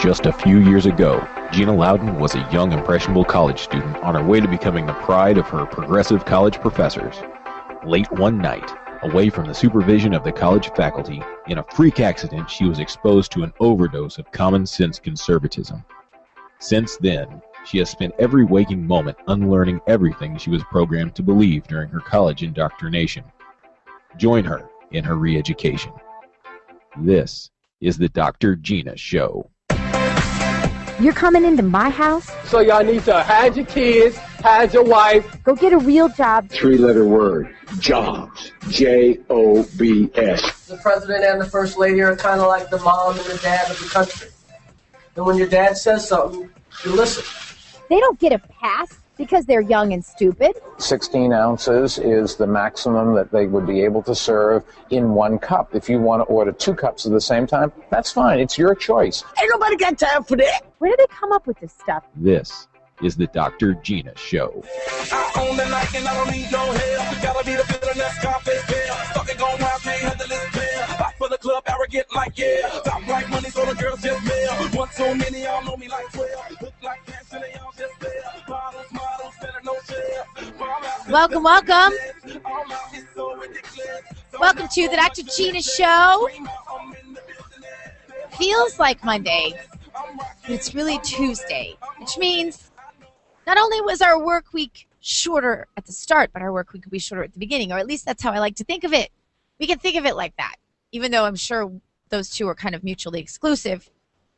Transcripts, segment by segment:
Just a few years ago, Gina Loudon was a young, impressionable college student on her way to becoming the pride of her progressive college professors. Late one night, away from the supervision of the college faculty, in a freak accident, she was exposed to an overdose of common-sense conservatism. Since then, she has spent every waking moment unlearning everything she was programmed to believe during her college indoctrination. Join her in her re-education. This is the Dr. Gina Show. You're coming into my house? So y'all need to hide your kids, hide your wife. Go get a real job. Three-letter word, jobs, J-O-B-S. The president and the first lady are kind of like the mom and the dad of the country. And when your dad says something, you listen. They don't get a pass because they're young and stupid. 16 ounces is the maximum that they would be able to serve in one cup. If you want to order 2 cups at the same time, that's fine. It's your choice. Ain't nobody got time for that. Where do they come up with this stuff? This is the Dr. Gina Show. I own the night and I don't need no help. Gotta be the bitterness, Scarface Bell. Fucking gon' wild, can't handle this bell. Back for the club, arrogant like yeah. Top like money, so the girls just mail. One so many, y'all know me like 12. Look like cash and they all just fail. Bottles, models, better no share. Welcome, welcome. Welcome to the Dr. Gina Show. Feels like Monday, but it's really Tuesday, which means not only was our work week shorter at the start, but our work week will be shorter at the beginning, or at least that's how I like to think of it. We can think of it like that, even though I'm sure those two are kind of mutually exclusive.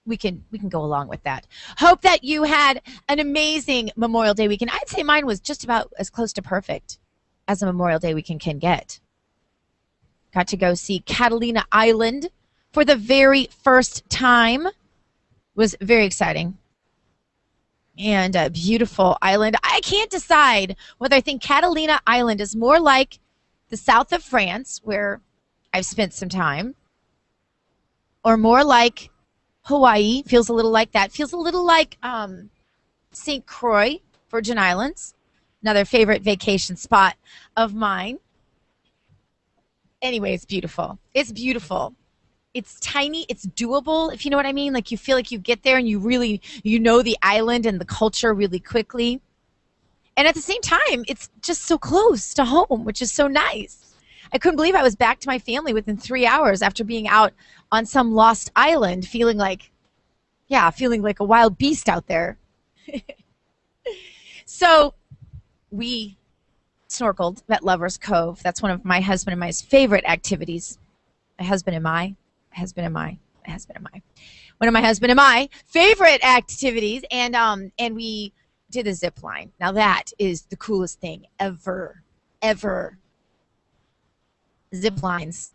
We can go along with that. Hope that you had an amazing Memorial Day weekend. I'd say mine was just about as close to perfect as a Memorial Day weekend can get. Got to go see Catalina Island for the very first time. Was very exciting. And a beautiful island. I can't decide whether I think Catalina Island is more like the south of France, where I've spent some time, or more like Hawaii. Feels a little like that. Feels a little like St. Croix, Virgin Islands, another favorite vacation spot of mine. Anyway, it's beautiful. It's beautiful. It's tiny. It's doable, if you know what I mean. Like, you feel like you get there and you really, you know the island and the culture really quickly. And at the same time, it's just so close to home, which is so nice. I couldn't believe I was back to my family within 3 hours after being out on some lost island, feeling like a wild beast out there. So we snorkeled at Lover's Cove. That's one of my husband and my's favorite activities. One of my husband and my favorite activities, and we did a zip line. Now that is the coolest thing ever. Zip lines.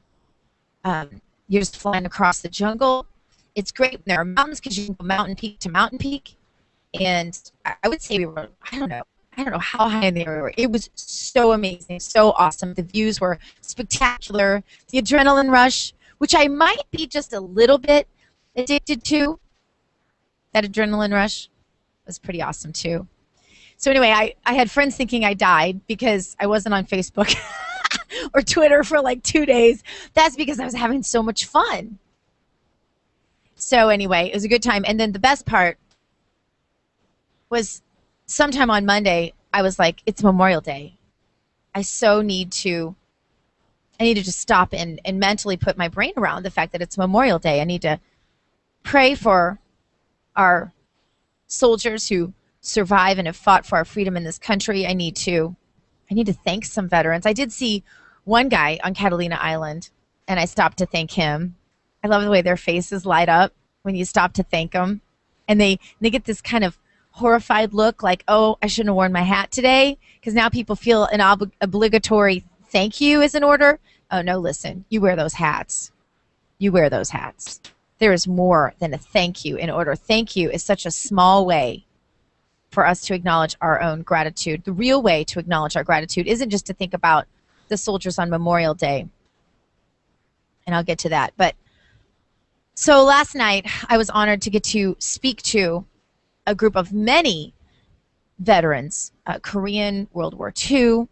You're just flying across the jungle. It's great when there are mountains because you can go mountain peak to mountain peak. And I would say we were, I don't know how high in the air we were. It was so amazing, so awesome. The views were spectacular. The adrenaline rush, which I might be just a little bit addicted to. That adrenaline rush was pretty awesome too. So anyway, I had friends thinking I died because I wasn't on Facebook or Twitter for like 2 days. That's because I was having so much fun. So anyway, it was a good time. And then the best part was sometime on Monday, I was like, it's Memorial Day. I need to just stop and mentally put my brain around the fact that it's Memorial Day. I need to pray for our soldiers who survive and have fought for our freedom in this country. I need to thank some veterans. I did see one guy on Catalina Island, and I stopped to thank him. I love the way their faces light up when you stop to thank them. And they get this kind of horrified look like, oh, I shouldn't have worn my hat today, because now people feel an obligatory thank you is in order. Oh, no, listen, you wear those hats. You wear those hats. There is more than a thank you in order. Thank you is such a small way for us to acknowledge our own gratitude. The real way to acknowledge our gratitude isn't just to think about the soldiers on Memorial Day. And I'll get to that. But so last night, I was honored to get to speak to a group of many veterans, Korean, World War II,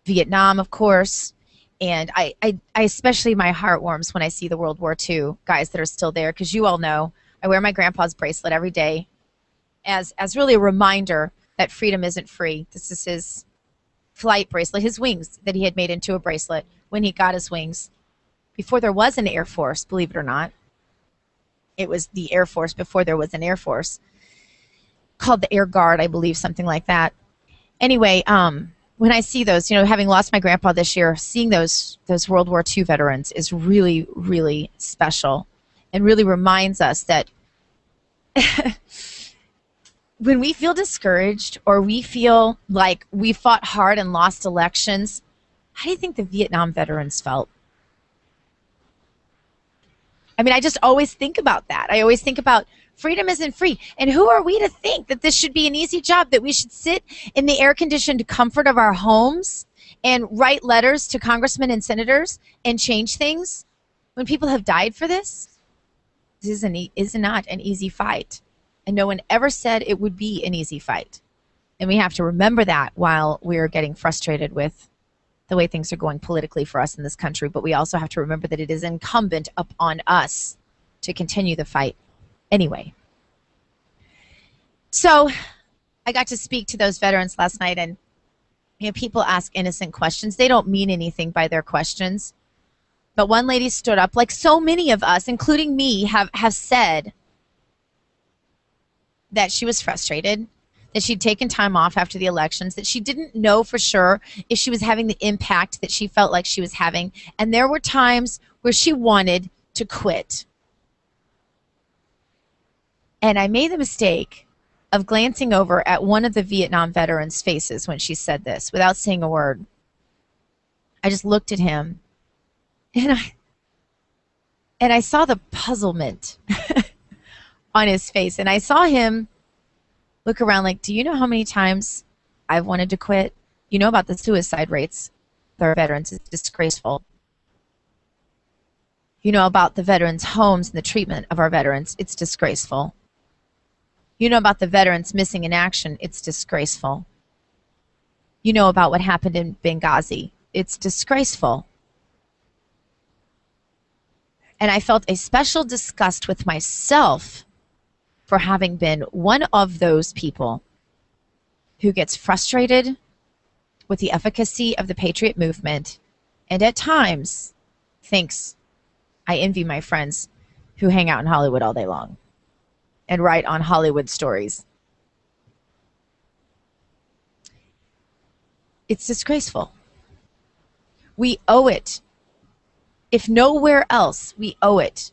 Vietnam, of course, and I especially, my heart warms when I see the World War II guys that are still there, because you all know I wear my grandpa's bracelet every day as really a reminder that freedom isn't free. This is his flight bracelet, his wings that he had made into a bracelet when he got his wings. Before there was an Air Force, believe it or not. It was the Air Force before there was an Air Force. Called the Air Guard, I believe, something like that. Anyway, when I see those, having lost my grandpa this year, seeing those World War II veterans is really, really special and really reminds us that when we feel discouraged or we feel like we fought hard and lost elections, how do you think the Vietnam veterans felt? I mean, I just always think about that. I always think about freedom isn't free. And who are we to think that this should be an easy job, that we should sit in the air-conditioned comfort of our homes and write letters to congressmen and senators and change things when people have died for this? This is not an easy fight. And no one ever said it would be an easy fight. And we have to remember that while we're getting frustrated with the way things are going politically for us in this country. But we also have to remember that it is incumbent upon us to continue the fight anyway. So I got to speak to those veterans last night, and people ask innocent questions. They don't mean anything by their questions. But one lady stood up, like so many of us, including me, have said that she was frustrated, that she'd taken time off after the elections, that she didn't know for sure if she was having the impact that she felt like she was having. And there were times where she wanted to quit. And I made the mistake of glancing over at one of the Vietnam veterans' faces when she said this without saying a word. I just looked at him, and I saw the puzzlement on his face. And I saw him look around like, do you know how many times I've wanted to quit? You know about the suicide rates of our veterans. It's disgraceful. You know about the veterans' homes and the treatment of our veterans. It's disgraceful. You know about the veterans missing in action. It's disgraceful. You know about what happened in Benghazi. It's disgraceful. And I felt a special disgust with myself for having been one of those people who gets frustrated with the efficacy of the Patriot movement and at times thinks I envy my friends who hang out in Hollywood all day long and write on Hollywood stories. It's disgraceful. We owe it. If nowhere else, we owe it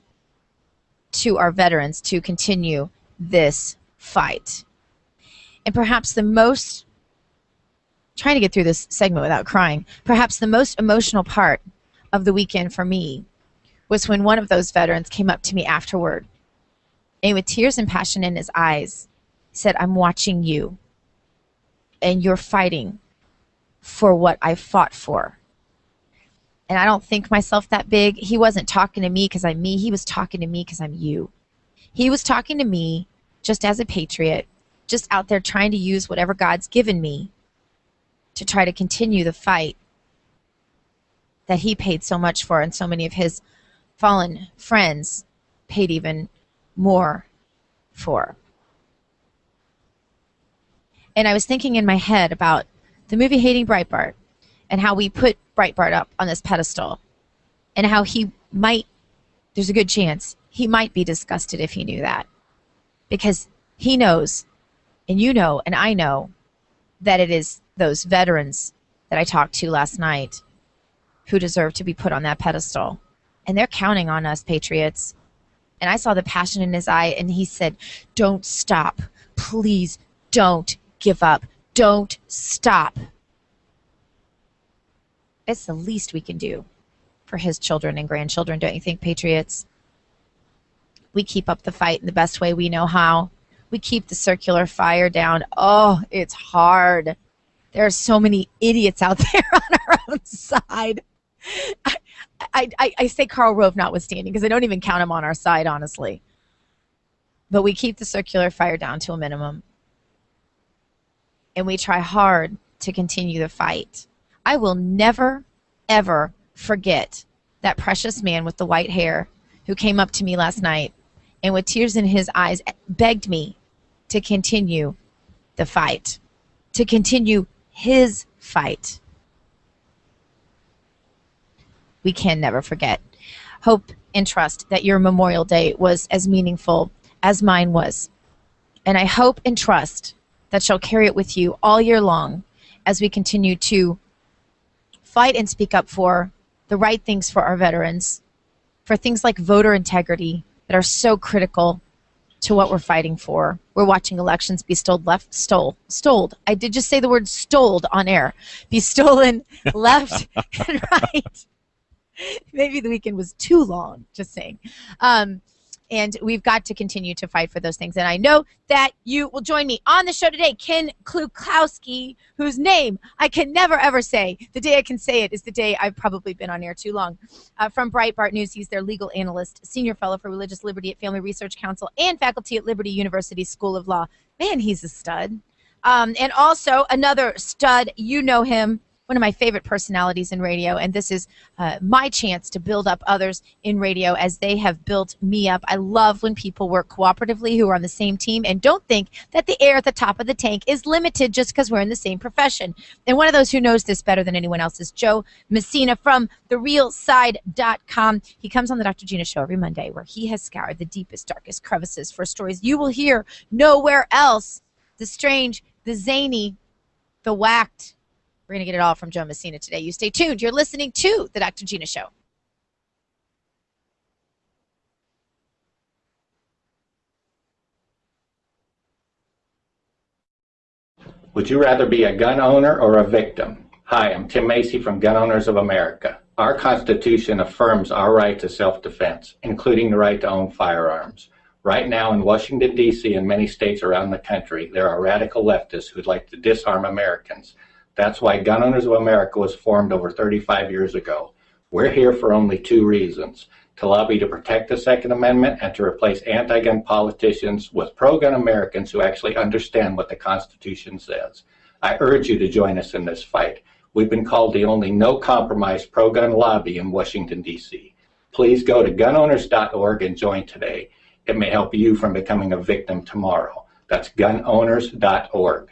to our veterans to continue this fight. And perhaps the most, trying to get through this segment without crying, perhaps the most emotional part of the weekend for me was when one of those veterans came up to me afterward and with tears and passion in his eyes said, I'm watching you and you're fighting for what I fought for. And I don't think myself that big. He wasn't talking to me because I'm me. He was talking to me because I'm you. He was talking to me just as a patriot, just out there trying to use whatever God's given me to try to continue the fight that he paid so much for, and so many of his fallen friends paid even more for. And I was thinking in my head about the movie Hating Breitbart and how we put Breitbart up on this pedestal and how he might, there's a good chance, he might be disgusted if he knew that. Because he knows, and you know, and I know, that it is those veterans that I talked to last night who deserve to be put on that pedestal. And they're counting on us, patriots. And I saw the passion in his eye, and he said, don't stop. Please don't give up. Don't stop. It's the least we can do for his children and grandchildren, don't you think, patriots? We keep up the fight in the best way we know how. We keep the circular fire down. Oh, it's hard. There are so many idiots out there on our own side. I say Karl Rove notwithstanding because I don't even count him on our side, honestly. But we keep the circular fire down to a minimum. And we try hard to continue the fight. I will never, ever forget that precious man with the white hair who came up to me last night and with tears in his eyes begged me to continue the fight, to continue his fight. We can never forget. Hope and trust that your Memorial Day was as meaningful as mine was. And I hope and trust that you'll carry it with you all year long as we continue to fight and speak up for the right things for our veterans, for things like voter integrity that are so critical to what we're fighting for. We're watching elections be stoled. I did just say the word stoled on air. Be stolen left and right. Maybe the weekend was too long, just saying. And we've got to continue to fight for those things. And I know that you will join me on the show today, Ken Klukowski, whose name I can never, ever say. The day I can say it is the day I've probably been on air too long. From Breitbart News, he's their legal analyst, senior fellow for religious liberty at Family Research Council, and faculty at Liberty University School of Law. Man, he's a stud. And also another stud, you know him, one of my favorite personalities in radio, and this is my chance to build up others in radio as they have built me up. I love when people work cooperatively who are on the same team and don't think that the air at the top of the tank is limited just because we're in the same profession. And one of those who knows this better than anyone else is Joe Messina from TheRealSide.com. He comes on the Dr. Gina Show every Monday, where he has scoured the deepest, darkest crevices for stories you will hear nowhere else. The strange, the zany, the whacked. We're going to get it all from Joe Messina today. You stay tuned. You're listening to The Dr. Gina Show. Would you rather be a gun owner or a victim? Hi, I'm Tim Macy from Gun Owners of America. Our Constitution affirms our right to self-defense, including the right to own firearms. Right now in Washington, D.C. and many states around the country, there are radical leftists who'd like to disarm Americans. That's why Gun Owners of America was formed over 35 years ago. We're here for only two reasons: to lobby to protect the Second Amendment and to replace anti-gun politicians with pro-gun Americans who actually understand what the Constitution says. I urge you to join us in this fight. We've been called the only no-compromise pro-gun lobby in Washington, D.C. Please go to gunowners.org and join today. It may help you from becoming a victim tomorrow. That's gunowners.org.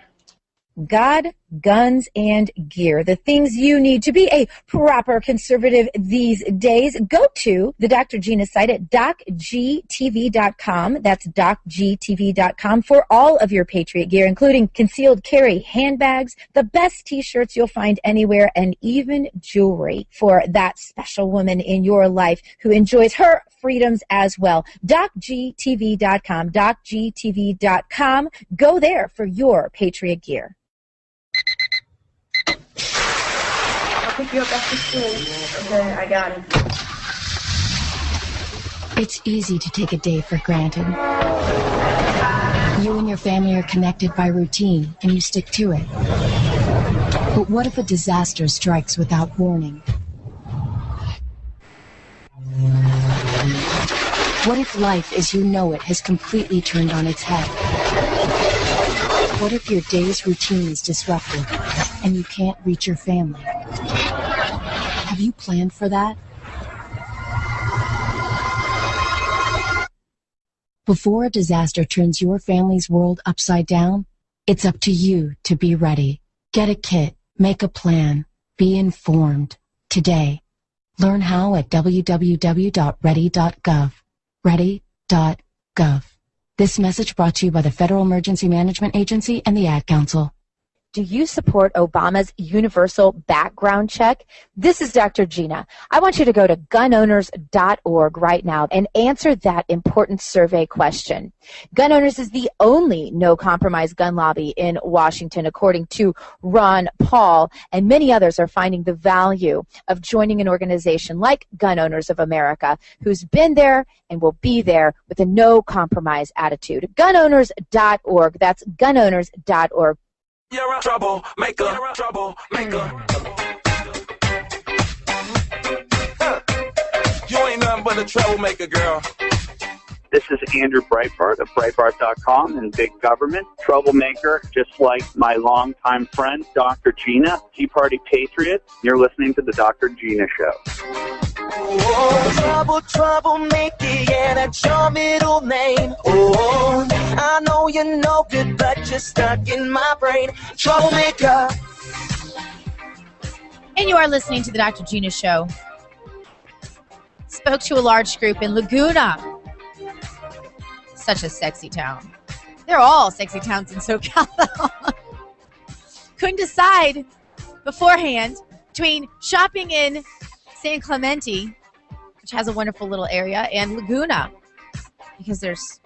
God, guns, and gear. The things you need to be a proper conservative these days. Go to the Dr. Gina site at docgtv.com. That's docgtv.com for all of your Patriot gear, including concealed carry handbags, the best T-shirts you'll find anywhere, and even jewelry for that special woman in your life who enjoys her freedoms as well. docgtv.com, docgtv.com. Go there for your Patriot gear. Pick you up after school. Okay, I got it. It's easy to take a day for granted. You and your family are connected by routine, and you stick to it. But what if a disaster strikes without warning? What if life as you know it has completely turned on its head? What if your day's routine is disrupted and you can't reach your family? Have you planned for that? Before a disaster turns your family's world upside down, it's up to you to be ready. Get a kit, make a plan, be informed. Today, learn how at www.ready.gov. Ready.gov. This message brought to you by the Federal Emergency Management Agency and the Ad Council. Do you support Obama's universal background check? This is Dr. Gina. I want you to go to gunowners.org right now and answer that important survey question. Gun Owners is the only no-compromise gun lobby in Washington, according to Ron Paul, and many others are finding the value of joining an organization like Gun Owners of America, who's been there and will be there with a no-compromise attitude. Gunowners.org. That's gunowners.org. You're a troublemaker, troublemaker. You ain't nothing but a troublemaker, girl. This is Andrew Breitbart of Breitbart.com and Big Government. Troublemaker, just like my longtime friend, Dr. Gina, Tea Party Patriot. You're listening to the Dr. Gina Show. Oh, troublemaker, yeah, that's your middle name. Oh, I know you're no good, but you're stuck in my brain. Troublemaker. And you are listening to the Dr. Gina Show. Spoke to a large group in Laguna. Such a sexy town. They're all sexy towns in SoCal, though. Couldn't decide beforehand between shopping in San Clemente, which has a wonderful little area, and Laguna, because there's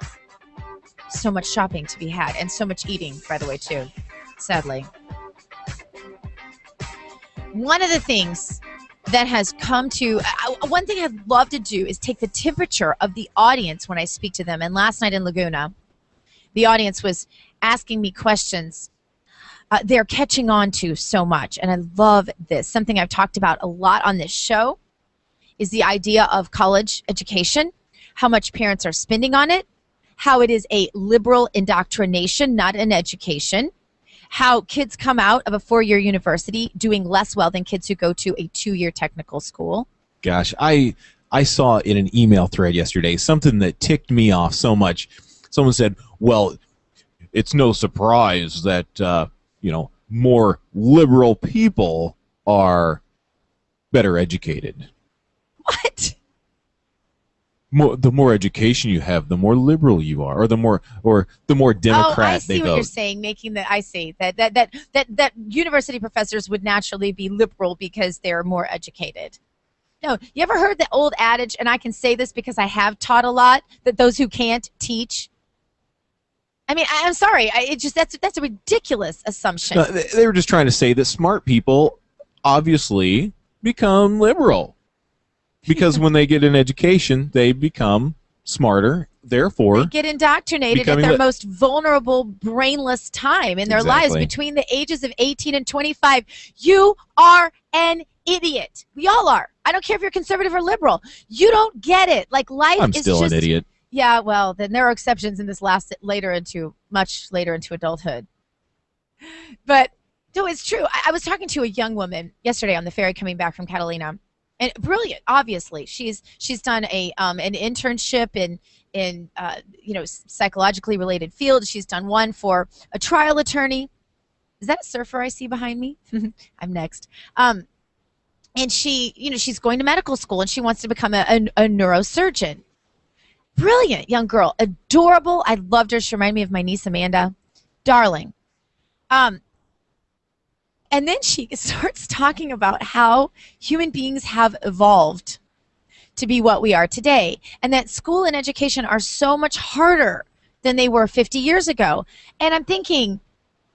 so much shopping to be had and so much eating, by the way, too, sadly. One of the things that has come to, one thing I'd love to do is take the temperature of the audience when I speak to them. And last night in Laguna, the audience was asking me questions they're catching on to so much. And I love this. Something I've talked about a lot on this show is the idea of college education, how much parents are spending on it, how it is a liberal indoctrination, not an education, how kids come out of a 4-year university doing less well than kids who go to a 2-year technical school. Gosh, I saw in an email thread yesterday something that ticked me off so much. Someone said, well, it's no surprise that, more liberal people are better educated. What? The more education you have, the more liberal you are, or the more Democrat they vote. I see what you're saying. I see that university professors would naturally be liberal because they're more educated. No, you ever heard the old adage? And I can say this because I have taught a lot, that those who can't teach. I mean, I'm sorry. That's a ridiculous assumption. No, they were just trying to say that smart people obviously become liberal. Because when they get an education, they become smarter, therefore... They get indoctrinated at their most vulnerable, brainless time in their lives between the ages of 18 and 25. You are an idiot. We all are. I don't care if you're conservative or liberal. You don't get it. Like, life I'm is still just... an idiot. Yeah, well, then there are exceptions in this much later into adulthood. But, no, it's true. I was talking to a young woman yesterday on the ferry coming back from Catalina. And brilliant, obviously. She's done an internship in psychologically related field. She's done one for a trial attorney. Is that a surfer I see behind me? I'm next. And she's going to medical school and she wants to become a neurosurgeon. Brilliant young girl, adorable. I loved her. She reminded me of my niece Amanda. Darling. And then she starts talking about how human beings have evolved to be what we are today, and that school and education are so much harder than they were 50 years ago. And I'm thinking,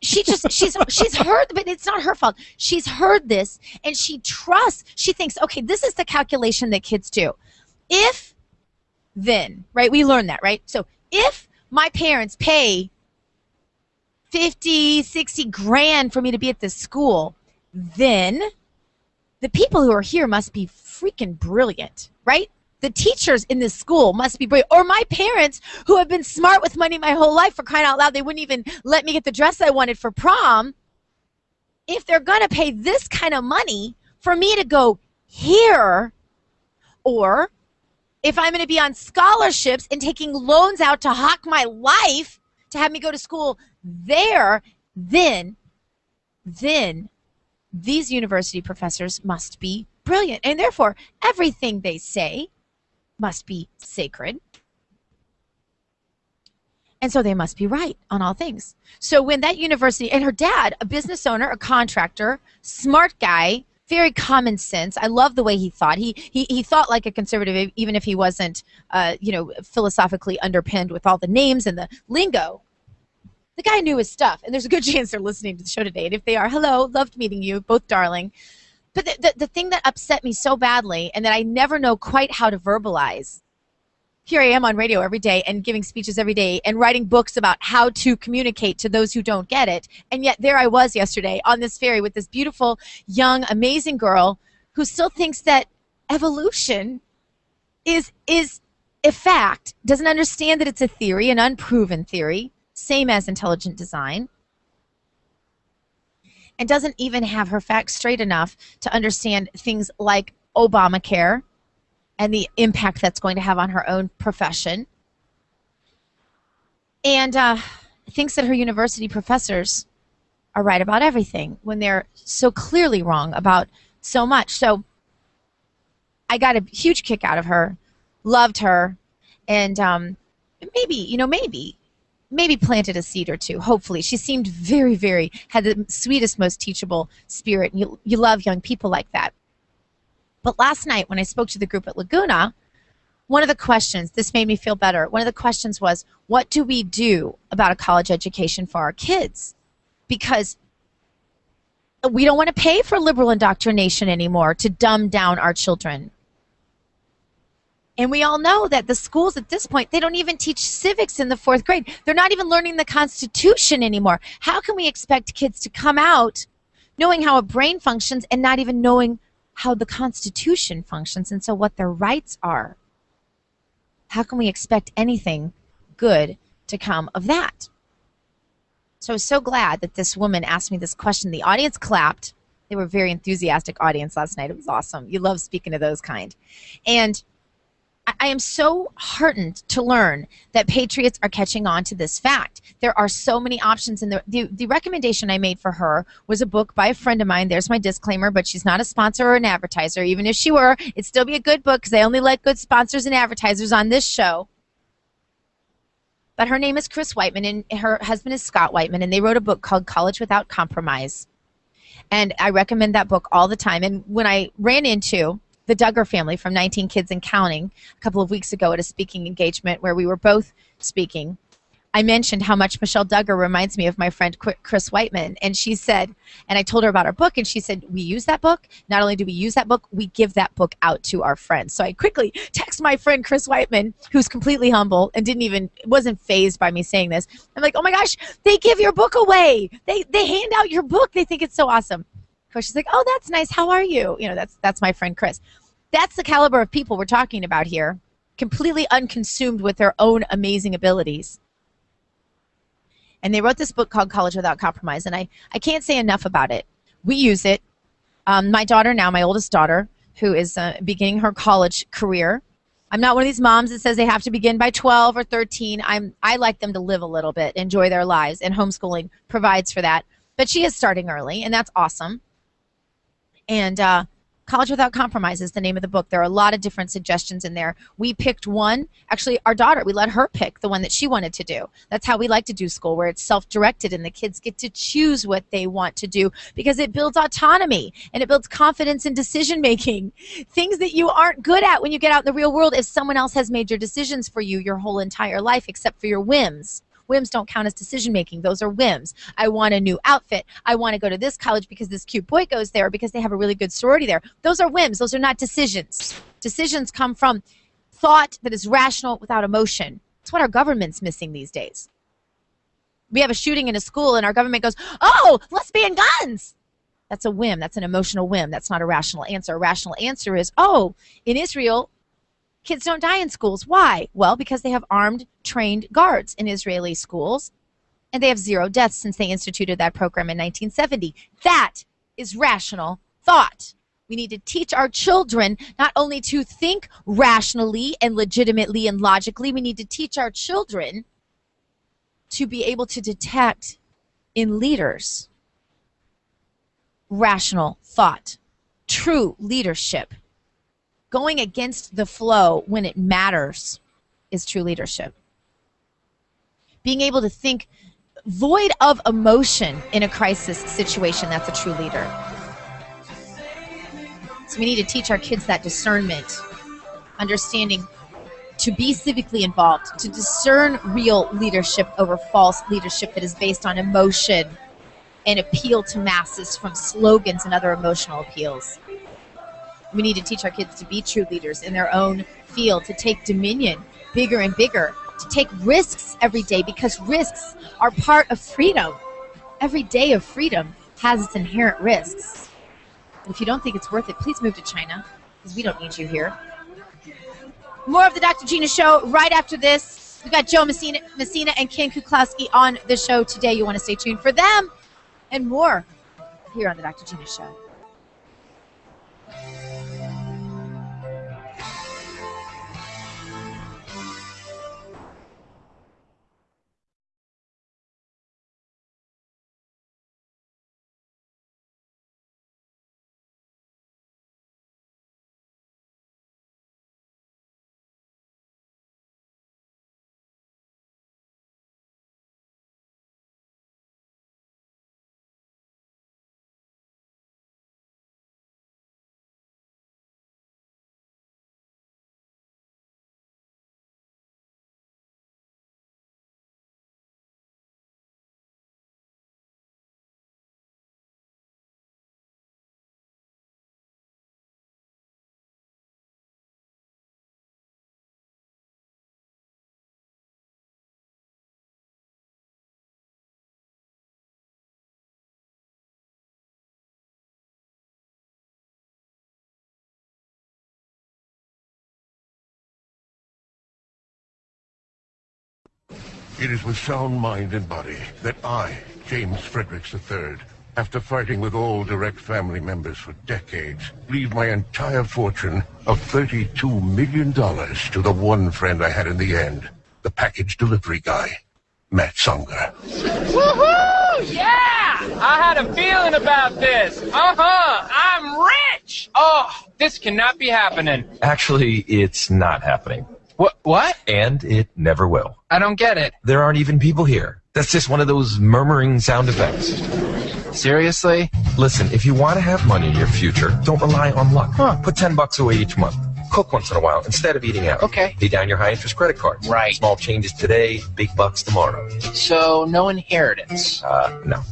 she's heard, but it's not her fault. She's heard this, and she thinks, okay, this is the calculation that kids do. If then, right, we learned that, right? So if my parents pay 50, 60 grand for me to be at this school, then the people who are here must be freaking brilliant, right? The teachers in this school must be brilliant. Or my parents, who have been smart with money my whole life, for crying out loud, they wouldn't even let me get the dress I wanted for prom. If they're going to pay this kind of money for me to go here, or if I'm going to be on scholarships and taking loans out to hawk my life to have me go to school there, then these university professors must be brilliant. And therefore, everything they say must be sacred. And so they must be right on all things. So when that university, and her dad, a business owner, a contractor, smart guy, very common sense. I love the way he thought. He thought like a conservative, even if he wasn't, philosophically underpinned with all the names and the lingo. The guy knew his stuff, and there's a good chance they're listening to the show today. And if they are, hello, loved meeting you, both darling. But the thing that upset me so badly, and that I never know quite how to verbalize, here I am on radio every day and giving speeches every day and writing books about how to communicate to those who don't get it. And yet there I was yesterday on this ferry with this beautiful, young, amazing girl who still thinks that evolution is a fact, doesn't understand that it's a theory, an unproven theory, same as intelligent design, and doesn't even have her facts straight enough to understand things like Obamacare and the impact that's going to have on her own profession, and thinks that her university professors are right about everything when they're so clearly wrong about so much. So I got a huge kick out of her, loved her, and maybe planted a seed or two, hopefully. She seemed very, had the sweetest, most teachable spirit. And you love young people like that. But last night when I spoke to the group at Laguna, one of the questions, this made me feel better, one of the questions was, what do we do about a college education for our kids? Because we don't want to pay for liberal indoctrination anymore to dumb down our children. And we all know that the schools at this point, they don't even teach civics in the 4th grade. They're not even learning the Constitution anymore. How can we expect kids to come out knowing how a brain functions and not even knowing how the Constitution functions and so what their rights are? How can we expect anything good to come of that? So I was so glad that this woman asked me this question. The audience clapped. They were a very enthusiastic audience last night. It was awesome. You love speaking to those kind. And I am so heartened to learn that patriots are catching on to this fact. There are so many options. And the recommendation I made for her was a book by a friend of mine. There's my disclaimer, but she's not a sponsor or an advertiser. Even if she were, it'd still be a good book because I only let good sponsors and advertisers on this show. But her name is Chris Whiteman, and her husband is Scott Whiteman, and they wrote a book called College Without Compromise. And I recommend that book all the time. And when I ran into the Duggar family from 19 Kids and Counting a couple of weeks ago at a speaking engagement where we were both speaking, I mentioned how much Michelle Duggar reminds me of my friend Chris Whiteman. And she said, and I told her about our book, and she said, we use that book. Not only do we use that book, we give that book out to our friends. So I quickly text my friend Chris Whiteman, who's completely humble and wasn't fazed by me saying this. I'm like, oh my gosh, they give your book away. They hand out your book. They think it's so awesome. Of course, she's like, oh, that's nice. How are you? You know, that's my friend Chris. That's the caliber of people we're talking about here, completely unconsumed with their own amazing abilities. And they wrote this book called College Without Compromise, and I can't say enough about it. We use it. My daughter now, my oldest daughter, who is beginning her college career. I'm not one of these moms that says they have to begin by 12 or 13. I like them to live a little bit, enjoy their lives, and homeschooling provides for that. But she is starting early, and that's awesome. And College Without Compromise is the name of the book. There are a lot of different suggestions in there. We picked one. Actually, our daughter, we let her pick the one that she wanted to do. That's how we like to do school, where it's self-directed and the kids get to choose what they want to do because it builds autonomy and it builds confidence in decision-making, things that you aren't good at when you get out in the real world if someone else has made your decisions for you your whole entire life except for your whims. Whims don't count as decision-making. Those are whims. I want a new outfit. I want to go to this college because this cute boy goes there, because they have a really good sorority there. Those are whims. Those are not decisions. Decisions come from thought that is rational without emotion. That's what our government's missing these days. We have a shooting in a school and our government goes, oh, let's ban guns. That's a whim. That's an emotional whim. That's not a rational answer. A rational answer is, oh, in Israel, kids don't die in schools. Why? Well, because they have armed, trained guards in Israeli schools, and they have 0 deaths since they instituted that program in 1970. That is rational thought. We need to teach our children not only to think rationally and legitimately and logically, we need to teach our children to be able to detect in leaders rational thought, true leadership. Going against the flow when it matters is true leadership. Being able to think void of emotion in a crisis situation, that's a true leader. So we need to teach our kids that discernment, understanding to be civically involved, to discern real leadership over false leadership that is based on emotion and appeal to masses from slogans and other emotional appeals. We need to teach our kids to be true leaders in their own field, to take dominion bigger and bigger, to take risks every day, because risks are part of freedom. Every day of freedom has its inherent risks. And if you don't think it's worth it, please move to China, because we don't need you here. More of the Dr. Gina Show right after this. We've got Joe Messina and Ken Kuklowski on the show today. You want to stay tuned for them and more here on the Dr. Gina Show. It is with sound mind and body that I, James Fredericks III, after fighting with all direct family members for decades, leave my entire fortune of $32 million to the one friend I had in the end, the package delivery guy, Matt Songer. Woohoo! Yeah! I had a feeling about this. I'm rich! Oh, this cannot be happening. Actually, it's not happening. What? And it never will. I don't get it. There aren't even people here. That's just one of those murmuring sound effects. Seriously? Listen, if you want to have money in your future, don't rely on luck. Put $10 away each month. Cook once in a while instead of eating out. Okay. Pay down your high-interest credit cards. Right. Small changes today, big bucks tomorrow. So, no inheritance? No.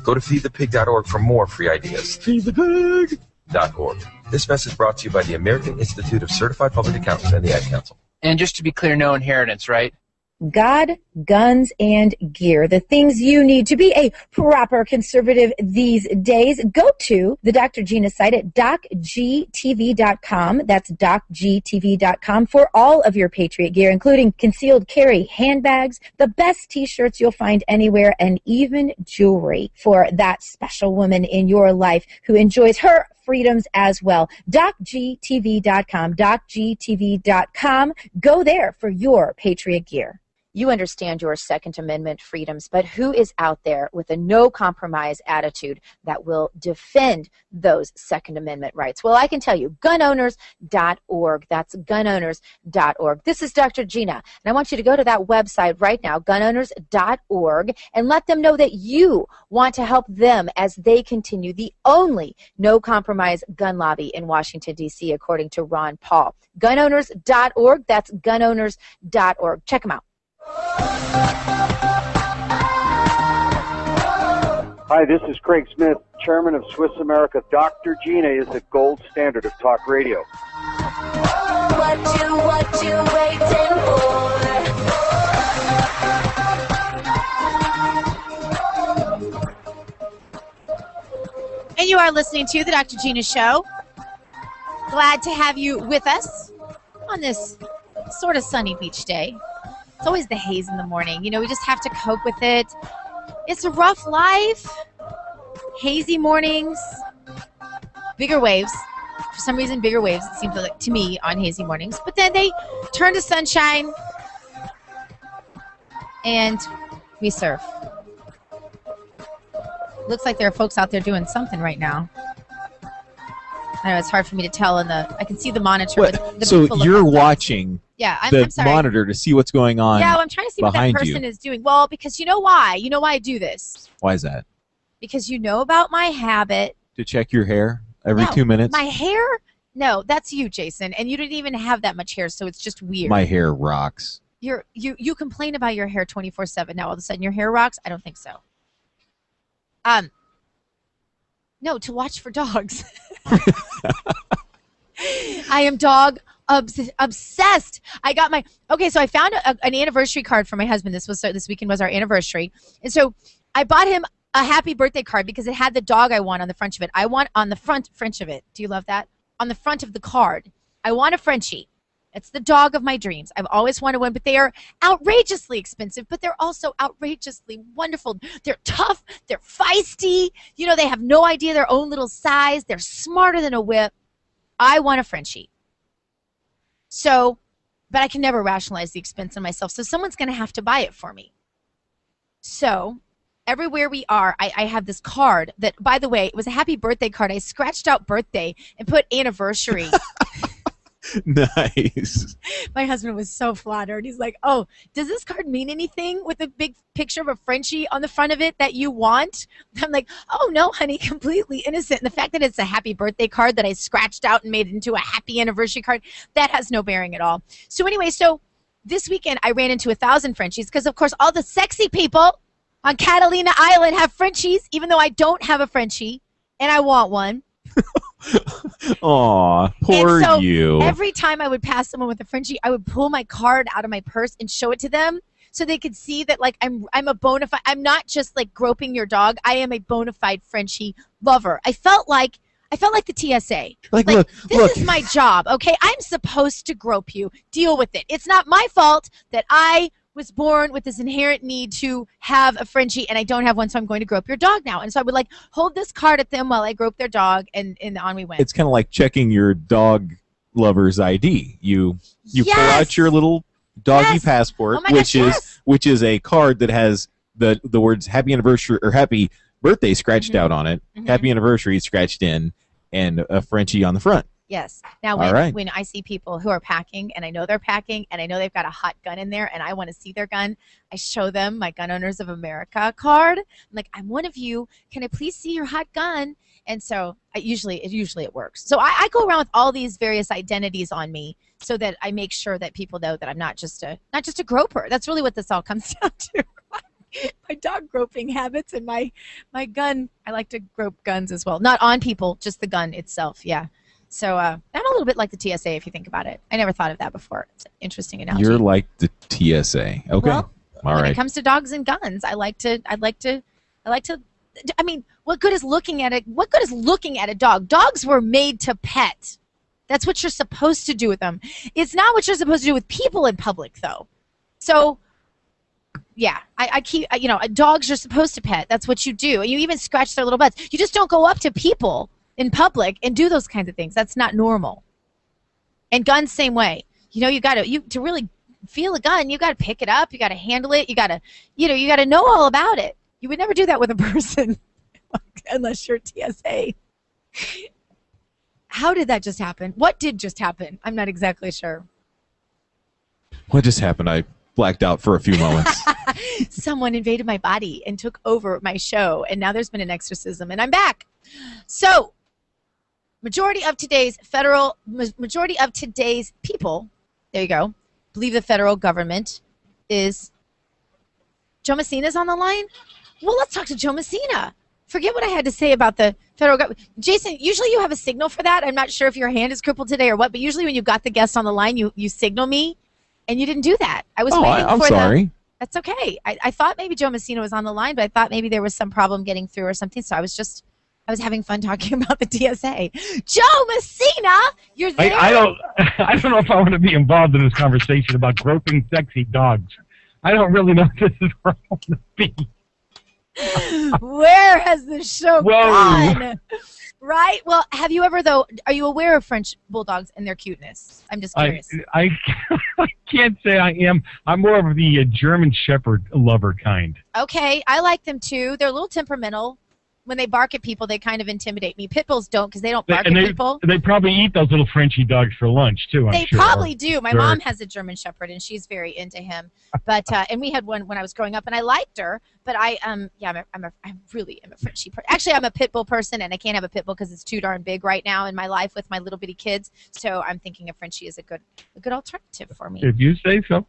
Go to feedthepig.org for more free ideas. Feedthepig.org. This message brought to you by the American Institute of Certified Public Accountants and the Ad Council. And just to be clear, no inheritance, right? God, guns, and gear. The things you need to be a proper conservative these days. Go to the Dr. Gina site at docgtv.com. That's docgtv.com for all of your Patriot gear, including concealed carry handbags, the best T-shirts you'll find anywhere, and even jewelry for that special woman in your life who enjoys her freedoms as well. docgtv.com, docgtv.com. Go there for your Patriot gear. You understand your Second Amendment freedoms, but who is out there with a no-compromise attitude that will defend those Second Amendment rights? Well, I can tell you, gunowners.org. That's gunowners.org. This is Dr. Gina, and I want you to go to that website right now, gunowners.org, and let them know that you want to help them as they continue the only no-compromise gun lobby in Washington, D.C., according to Ron Paul. Gunowners.org. That's gunowners.org. Check them out. Hi, this is Craig Smith, chairman of Swiss America. Dr. Gina is the gold standard of talk radio. What you waiting for? And you are listening to the Dr. Gina Show. Glad to have you with us on this sort of sunny beach day. It's always the haze in the morning. You know, we just have to cope with it. It's a rough life. Hazy mornings. Bigger waves. For some reason, bigger waves, it seems like to me, on hazy mornings. But then they turn to sunshine. And we surf. Looks like there are folks out there doing something right now. I know it's hard for me to tell I can see the monitor. With the so you're watching I'm sorry. monitor to see what's going on. Yeah, well, I'm trying to see what that person is doing. Well, because you know why? You know why I do this? Why is that? Because you know about my habit. To check your hair every 2 minutes? My hair? No, that's you, Jason. And you didn't even have that much hair, so it's just weird. My hair rocks. You complain about your hair 24/7. Now all of a sudden your hair rocks? I don't think so. No, to watch for dogs. I am dog obsessed. I got so I found an anniversary card for my husband. This weekend was our anniversary. And so I bought him a happy birthday card because it had the dog I want on the front of it. I want on the front of it. Do you love that? On the front of the card, I want a Frenchie. It's the dog of my dreams. I've always wanted one, but they are outrageously expensive, but they're also outrageously wonderful. They're tough. They're feisty. You know, they have no idea their own little size. They're smarter than a whip. I want a Frenchie. So, but I can never rationalize the expense on myself, so someone's going to have to buy it for me. So everywhere we are, I have this card that, by the way, it was a happy birthday card. I scratched out birthday and put anniversary. Nice. My husband was so flattered. He's like, oh, does this card mean anything with a big picture of a Frenchie on the front of it that you want? I'm like, oh, no, honey, completely innocent. And the fact that it's a happy birthday card that I scratched out and made into a happy anniversary card, that has no bearing at all. So anyway, so this weekend I ran into 1,000 Frenchies because, of course, all the sexy people on Catalina Island have Frenchies, even though I don't have a Frenchie and I want one. Aw, poor you. Every time I would pass someone with a Frenchie, I would pull my card out of my purse and show it to them so they could see that, like, I'm a bona fide, I'm not just like groping your dog. I am a bona fide Frenchie lover. I felt like the TSA. Like, look, this is my job, okay? I'm supposed to grope you. Deal with it. It's not my fault that I was born with this inherent need to have a Frenchie and I don't have one, so I'm going to grope your dog now. And so I would like hold this card at them while I grope their dog, and on we went. It's kind of like checking your dog lover's ID. You pull out your little doggy passport, which is a card that has the words happy anniversary or happy birthday scratched out on it, happy anniversary scratched in, and a Frenchie on the front. Yes. Now, when I see people who are packing, and I know they're packing, and I know they've got a hot gun in there, and I want to see their gun, I show them my Gun Owners of America card. I'm like, I'm one of you. Can I please see your hot gun? And so usually it works. So I go around with all these various identities on me so that I make sure that people know that I'm not just a groper. That's really what this all comes down to. My dog groping habits and my gun. I like to grope guns as well. Not on people, just the gun itself. Yeah. So I'm a little bit like the TSA if you think about it. I never thought of that before. It's an interesting analogy. You're like the TSA. Okay. Well, all when right. it comes to dogs and guns, I like to. I mean, what good is looking at it? What good is looking at a dog? Dogs were made to pet. That's what you're supposed to do with them. It's not what you're supposed to do with people in public, though. So, yeah, dogs you're supposed to pet. That's what you do. And you even scratch their little butts. You just don't go up to people in public and do those kinds of things. That's not normal. And guns, same way. You know, to really feel a gun, you got to pick it up, you got to handle it, you got to know all about it. You would never do that with a person unless you're TSA. How did that just happen? What did just happen? I'm not exactly sure. What just happened? I blacked out for a few moments. Someone invaded my body and took over my show, and now there's been an exorcism, and I'm back. So, majority of today's people, there you go, believe the federal government is. Joe Messina's on the line? Well, let's talk to Joe Messina. Forget what I had to say about the federal government. Jason, usually you have a signal for that. I'm not sure if your hand is crippled today or what, but usually when you got the guest on the line, you signal me, and you didn't do that. I was waiting I'm for sorry. That's okay. I thought maybe Joe Messina was on the line, but I thought maybe there was some problem getting through or something, so I was having fun talking about the TSA. Joe Messina, you're there? I don't know if I want to be involved in this conversation about groping sexy dogs. I don't really know if this is where I want to be. Where has the show gone? Right? Well, have you ever, though, are you aware of French bulldogs and their cuteness? I'm just curious. I can't say I am. I'm more of the German Shepherd lover kind. Okay, I like them too. They're a little temperamental. When they bark at people, they kind of intimidate me. Pit bulls don't, because they don't bark at people. They probably eat those little Frenchie dogs for lunch too. They probably do. My mom has a German Shepherd, and she's very into him. But and we had one when I was growing up, and I liked her. But I really am a Frenchie. Actually, I'm a pit bull person, and I can't have a pit bull because it's too darn big right now in my life with my little bitty kids. So I'm thinking a Frenchie is a good alternative for me. If you say so.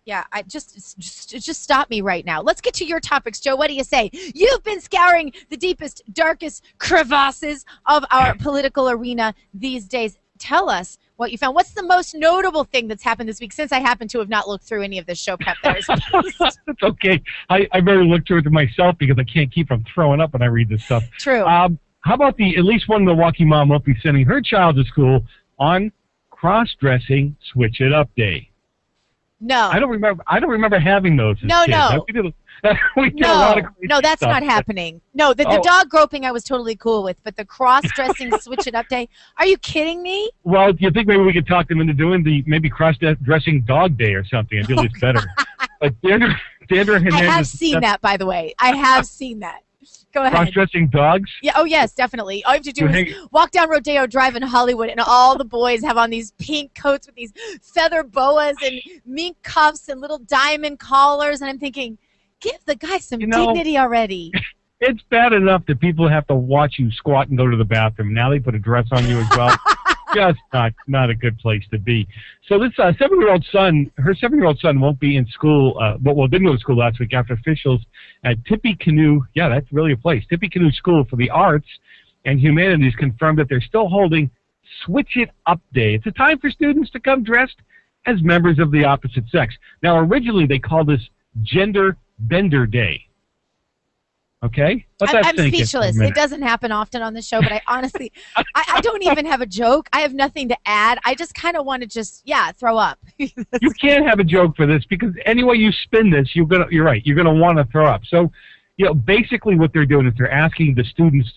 Yeah, I just stop me right now. Let's get to your topics, Joe. What do you say? You've been scouring the deepest, darkest crevasses of our political arena these days. Tell us what you found. What's the most notable thing that's happened this week, since I happen to have not looked through any of the show prep that is posted? That's okay. I better look through it myself because I can't keep from throwing up when I read this stuff. True. How about at least one Milwaukee mom won't be sending her child to school on cross-dressing switch it up day. No. I don't remember having those as No, kids. no. We did a lot of crazy No, that's stuff, not happening. No, the dog groping I was totally cool with, but the cross-dressing switch it up day, are you kidding me? Well, do you think maybe we could talk them into doing the maybe cross-dressing dog day or something and do this better? Like Sandra Hernandez. I have seen that, by the way. I have seen that. Go ahead. Cross-dressing dogs? Yeah. Oh, yes, definitely. All you have to do is walk down Rodeo Drive in Hollywood, and all the boys have on these pink coats with these feather boas and mink cuffs and little diamond collars, and I'm thinking, give the guy some dignity already. It's bad enough that people have to watch you squat and go to the bathroom. Now they put a dress on you as well. Just not a good place to be. So this 7-year-old son, her 7-year-old son won't be in school, didn't go to school last week after officials at Tippecanoe, yeah, that's really a place, Tippecanoe School for the Arts and Humanities confirmed that they're still holding Switch It Up Day. It's a time for students to come dressed as members of the opposite sex. Now, originally they called this Gender Bender Day. Okay? I'm speechless. It doesn't happen often on the show, but I honestly, I don't even have a joke. I have nothing to add. I just kind of want to throw up. You can't have a joke for this because any way you spin this, you're right. You're gonna want to throw up. So, basically what they're doing is they're asking the students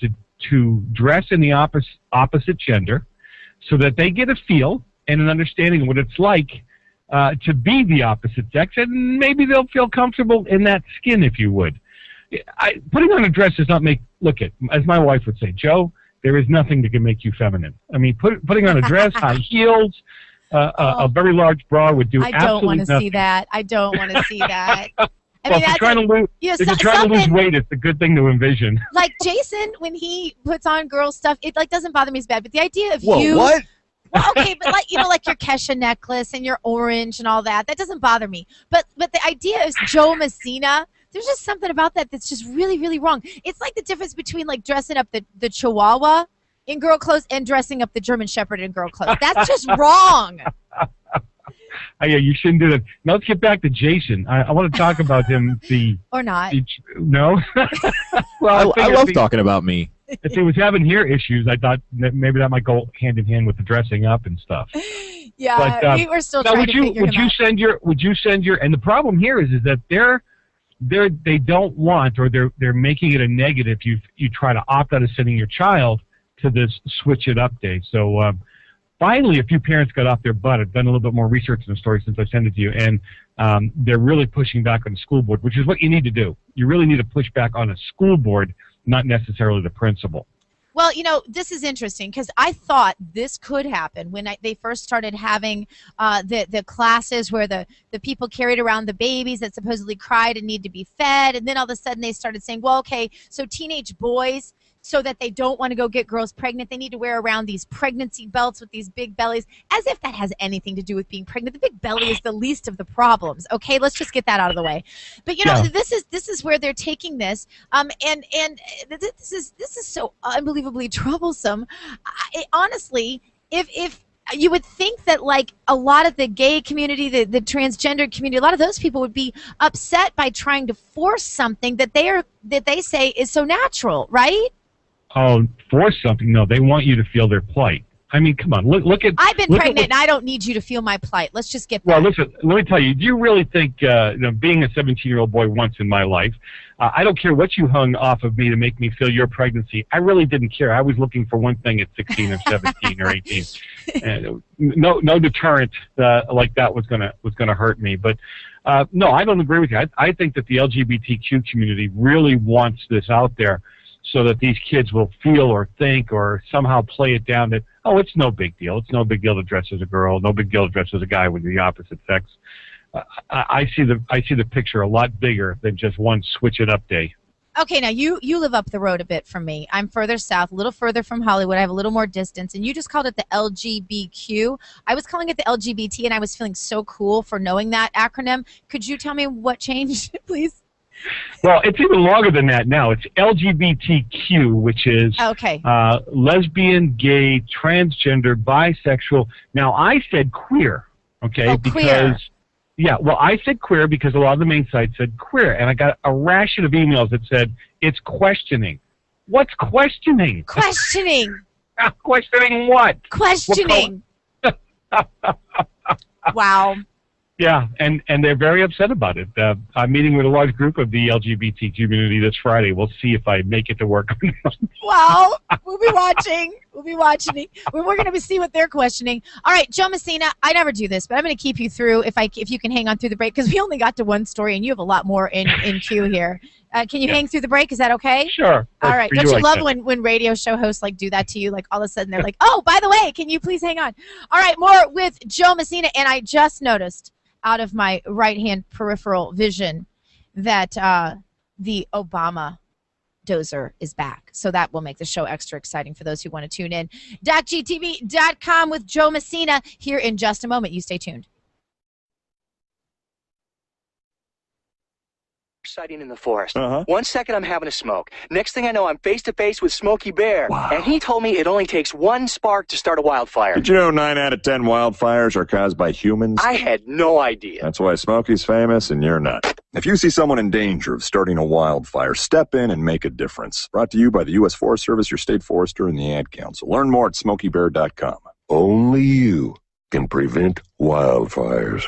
to dress in the opposite gender, so that they get a feel and an understanding of what it's like to be the opposite sex, and maybe they'll feel comfortable in that skin, if you would. Putting on a dress does not as my wife would say, Joe, there is nothing that can make you feminine. I mean, putting on a dress, high heels, a very large bra would do absolutely nothing. I don't want to see that. I don't want to see that. If you're trying to lose weight, it's a good thing to envision. Like Jason, when he puts on girl stuff, it doesn't bother me as bad. But the idea of what? Well, okay, but like your Kesha necklace and your orange and all that doesn't bother me. But the idea is Joe Messina. There's just something about that that's just really, really wrong. It's like the difference between like dressing up the Chihuahua in girl clothes and dressing up the German Shepherd in girl clothes. That's just wrong. Yeah, you shouldn't do that. Now let's get back to Jason. I want to talk about him. Or not. No? Well, I love talking about me. If he was having hair issues, I thought that maybe that might go hand in hand with the dressing up and stuff. Yeah, but, we were still trying to figure him out. Would you send your? And the problem here is that they don't want, or they're making it a negative. You try to opt out of sending your child to this Switch It Up Day. So finally, a few parents got off their butt. I've done a little bit more research on the story since I sent it to you, and they're really pushing back on the school board, which is what you need to do. You really need to push back on a school board, not necessarily the principal. Well, this is interesting because I thought this could happen when they first started having the classes where the people carried around the babies that supposedly cried and need to be fed, and then all of a sudden they started saying, well, okay, so teenage boys, so that they don't want to go get girls pregnant, they need to wear around these pregnancy belts with these big bellies, as if that has anything to do with being pregnant. The big belly is the least of the problems. Okay, let's just get that out of the way. But this is where they're taking this, and this is so unbelievably troublesome. Honestly, if you would think that like a lot of the gay community, the transgender community, a lot of those people would be upset by trying to force something that they say is so natural, right? Oh, force something? No, they want you to feel their plight. I mean, come on, look at. I've been pregnant, and I don't need you to feel my plight. Let's just get that. Well, listen, let me tell you. Do you really think, being a 17-year-old boy once in my life, I don't care what you hung off of me to make me feel your pregnancy. I really didn't care. I was looking for one thing at 16 or 17 or 18. And no deterrent like that was gonna hurt me. But no, I don't agree with you. I think that the LGBTQ community really wants this out there, so that these kids will feel or think or somehow play it down that, oh, it's no big deal. It's no big deal to dress as a girl. No big deal to dress as a guy with the opposite sex. I see the picture a lot bigger than just one Switch It Up Day. Okay, now you live up the road a bit from me. I'm further south, a little further from Hollywood. I have a little more distance, and you just called it the LGBTQ. I was calling it the LGBT, and I was feeling so cool for knowing that acronym. Could you tell me what changed, please? Well, it's even longer than that now. It's LGBTQ, which is lesbian, gay, transgender, bisexual. Now, I said queer, okay? Queer. Yeah, well, I said queer because a lot of the main sites said queer, and I got a ration of emails that said it's questioning. What's questioning? Questioning. Questioning what? Questioning. Wow. Yeah, and they're very upset about it. I'm meeting with a large group of the LGBT community this Friday. We'll see if I make it to work. Well, we'll be watching. We'll be watching. We're going to see what they're questioning. All right, Joe Messina, I never do this, but I'm going to keep you through if you can hang on through the break, because we only got to one story, and you have a lot more in queue here. Can you hang through the break? Is that okay? Sure. All right. Don't you love when radio show hosts do that to you? Like all of a sudden they're like, oh, by the way, can you please hang on? All right, more with Joe Messina, and I just noticed out of my right-hand peripheral vision that the Obama dozer is back. So that will make the show extra exciting for those who want to tune in. DocGTV.com with Joe Messina here in just a moment. You stay tuned. Sighting in the forest. 1 second I'm having a smoke. Next thing I know, I'm face to face with Smokey Bear. Wow. And he told me it only takes one spark to start a wildfire. Did you know 9 out of 10 wildfires are caused by humans? I had no idea. That's why Smokey's famous and you're not. If you see someone in danger of starting a wildfire, step in and make a difference. Brought to you by the U.S. Forest Service, your state forester, and the Ad Council. Learn more at SmokeyBear.com. Only you can prevent wildfires.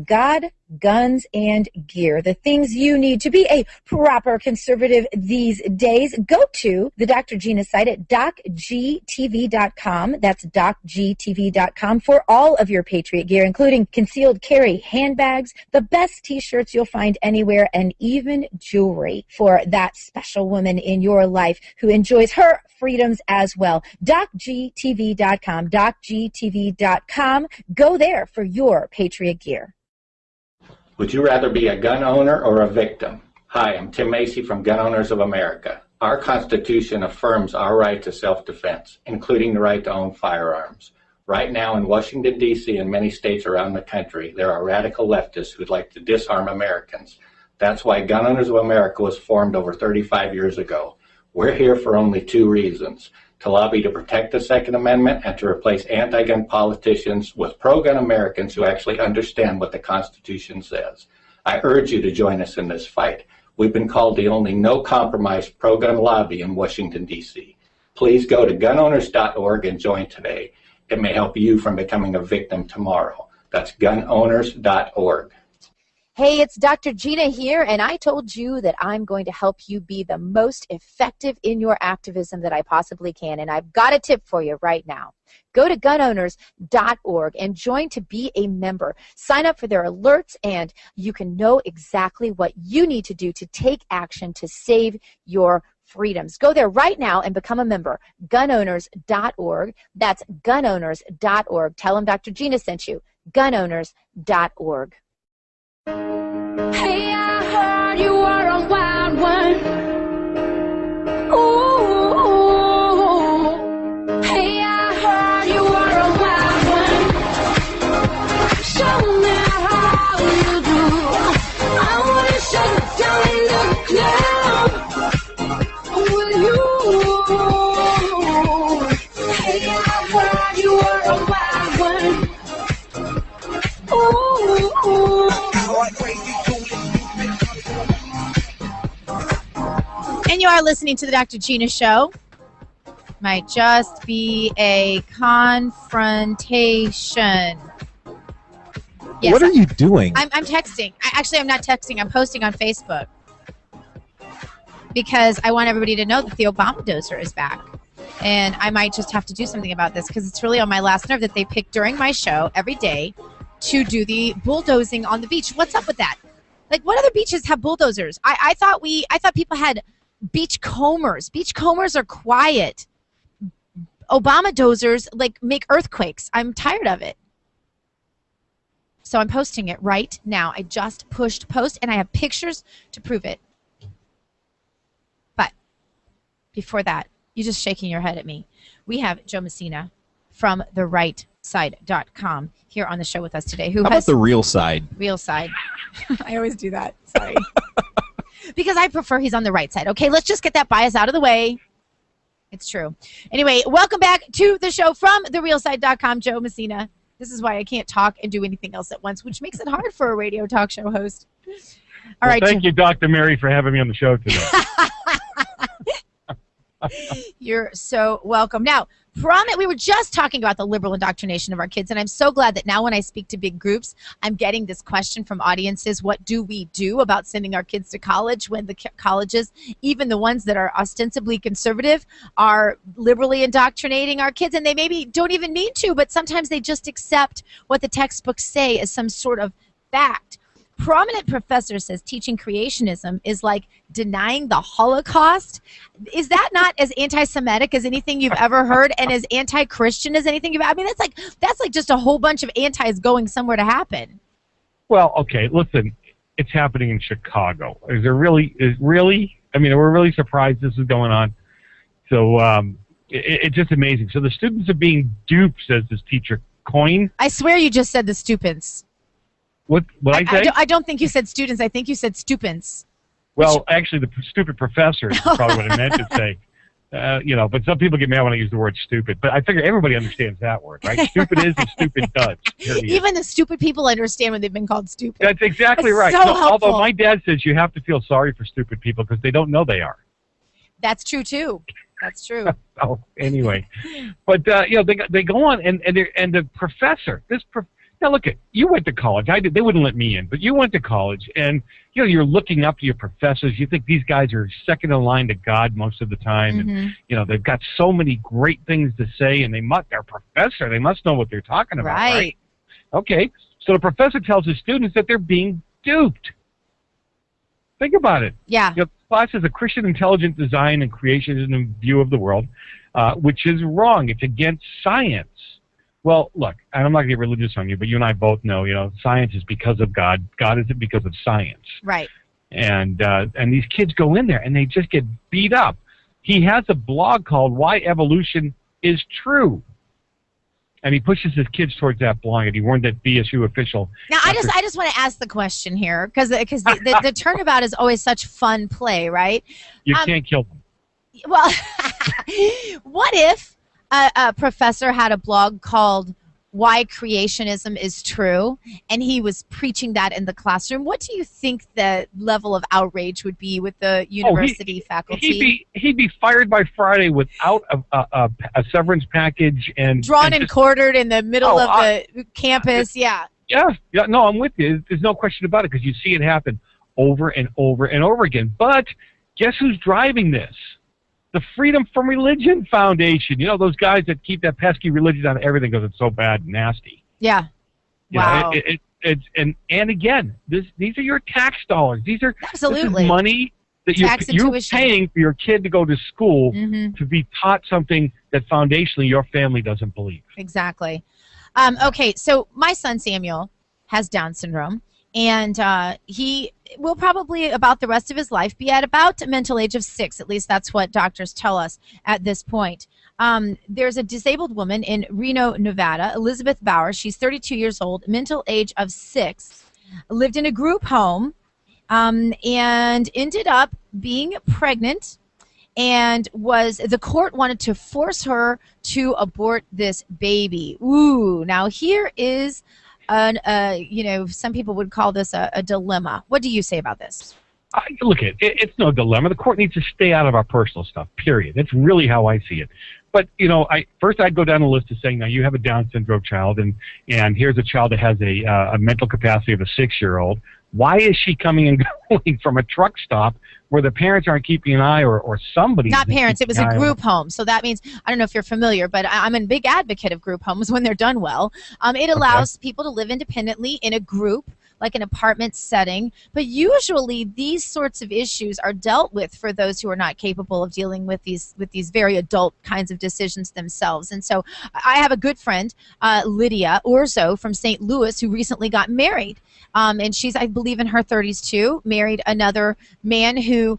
God, guns, and gear. The things you need to be a proper conservative these days. Go to the Dr. Gina site at docgtv.com. That's docgtv.com for all of your Patriot gear, including concealed carry handbags, the best T-shirts you'll find anywhere, and even jewelry for that special woman in your life who enjoys her freedoms as well. docgtv.com, docgtv.com. Go there for your Patriot gear. Would you rather be a gun owner or a victim? Hi, I'm Tim Macy from Gun Owners of America. Our Constitution affirms our right to self-defense, including the right to own firearms. Right now in Washington, D.C. and many states around the country, there are radical leftists who'd like to disarm Americans. That's why Gun Owners of America was formed over 35 years ago. We're here for only 2 reasons: to lobby to protect the Second Amendment and to replace anti-gun politicians with pro-gun Americans who actually understand what the Constitution says. I urge you to join us in this fight. We've been called the only no-compromise pro-gun lobby in Washington, D.C. Please go to gunowners.org and join today. It may help you from becoming a victim tomorrow. That's gunowners.org. Hey, it's Dr. Gina here, and I told you that I'm going to help you be the most effective in your activism that I possibly can, and I've got a tip for you right now. Go to gunowners.org and join to be a member. Sign up for their alerts, and you can know exactly what you need to do to take action to save your freedoms. Go there right now and become a member. Gunowners.org. That's gunowners.org. Tell them Dr. Gina sent you. Gunowners.org. Hey, I heard you were a wild one. Ooh, hey, I heard you were a wild one. Show me how you do. I wanna shut down the club with you. Hey, I heard you were a wild one. Ooh. And you are listening to the Dr. Gina Show. Might just be a confrontation. Yes, what are you doing? I'm texting. I'm not texting. I'm posting on Facebook. Because I want everybody to know that the Obama dozer is back. And I might just have to do something about this because it's really on my last nerve that they pick during my show every day to do the bulldozing on the beach. What's up with that? Like, what other beaches have bulldozers? I thought people had beach combers. Beach combers are quiet. Obama dozers make earthquakes. I'm tired of it. So I'm posting it right now. I just pushed post and I have pictures to prove it. But before that, you're just shaking your head at me. We have Joe Messina from therightside.com here on the show with us today. How about the real side? Real side. I always do that. Sorry. Because I prefer he's on the right side. Okay, let's just get that bias out of the way. It's true. Anyway, welcome back to the show from therealside.com, Joe Messina. This is why I can't talk and do anything else at once, which makes it hard for a radio talk show host. All right. Thank you, Dr. Mary, for having me on the show today. You're so welcome. Now, we were just talking about the liberal indoctrination of our kids, and I'm so glad that now when I speak to big groups, I'm getting this question from audiences: what do we do about sending our kids to college when the colleges, even the ones that are ostensibly conservative, are liberally indoctrinating our kids? And they maybe don't even mean to, but sometimes they just accept what the textbooks say as some sort of fact. Prominent professor says teaching creationism is like denying the Holocaust. Is that not as anti-Semitic as anything you've ever heard, and as anti-Christian as anything you've? I mean, that's like just a whole bunch of antis going somewhere to happen. Well, okay, listen, it's happening in Chicago. Is there really? I mean, we're really surprised this is going on. So it's just amazing. So the students are being duped, says this teacher Coyne. I swear you just said the stupins. What I say? I don't think you said students. I think you said stupins. Well, actually, the stupid professor is probably what I meant to say. But some people get mad when I use the word stupid. But I figure everybody understands that word, right? Stupid is and stupid does. Even the stupid people understand when they've been called stupid. That's exactly right. So helpful. Although my dad says you have to feel sorry for stupid people because they don't know they are. That's true too. That's true. Oh, anyway, but they go on and the professor, now look, you went to college. They wouldn't let me in, but you went to college, and you're looking up to your professors. You think these guys are second in line to God most of the time, and they've got so many great things to say, and they're a professor. They must know what they're talking about, right? Okay, so the professor tells his students that they're being duped. Think about it. Yeah. Class is a Christian intelligent design and creationism view of the world, which is wrong. It's against science. Well, look, and I'm not going to get religious on you, but you and I both know, science is because of God. God isn't because of science. Right. And these kids go in there, and they just get beat up. He has a blog called Why Evolution is True. And he pushes his kids towards that blog, and he warned that BSU official. Now, I just want to ask the question here, because the turnabout is always such fun play, right? You can't kill them. Well, what if a professor had a blog called Why Creationism is True, and he was preaching that in the classroom? What do you think the level of outrage would be with the university faculty? He'd be fired by Friday without a severance package and drawn and quartered in the middle of the campus. Yeah. No, I'm with you. There's no question about it, because you see it happen over and over and over again. But guess who's driving this? The Freedom from Religion Foundation. Those guys that keep that pesky religion out of everything because it's so bad and nasty. Yeah. Wow. And again, these are your tax dollars. These are absolutely this is money that you're paying for your kid to go to school to be taught something that foundationally your family doesn't believe. Exactly. Okay, so my son Samuel has Down syndrome, and he will probably about the rest of his life be at about a mental age of 6. At least that's what doctors tell us at this point. There's a disabled woman in Reno, Nevada, Elizabeth Bauer. She's 32 years old, mental age of 6, lived in a group home, and ended up being pregnant, and the court wanted to force her to abort this baby. Ooh, now here is some people would call this a dilemma. What do you say about this? Look, it's no dilemma. The court needs to stay out of our personal stuff, period. That's really how I see it. But, I'd go down the list of saying, now you have a Down syndrome child, and here's a child that has a mental capacity of a 6-year-old. Why is she coming and going from a truck stop where the parents aren't keeping an eye or somebody? Not parents. It was a group home. So that means, I don't know if you're familiar, but I'm a big advocate of group homes when they're done well. It allows people to live independently in a group, like an apartment setting. But usually these sorts of issues are dealt with for those who are not capable of dealing with these very adult kinds of decisions themselves. And so I have a good friend, Lydia Orzo from St. Louis, who recently got married. And she's, I believe, in her 30s too, married another man who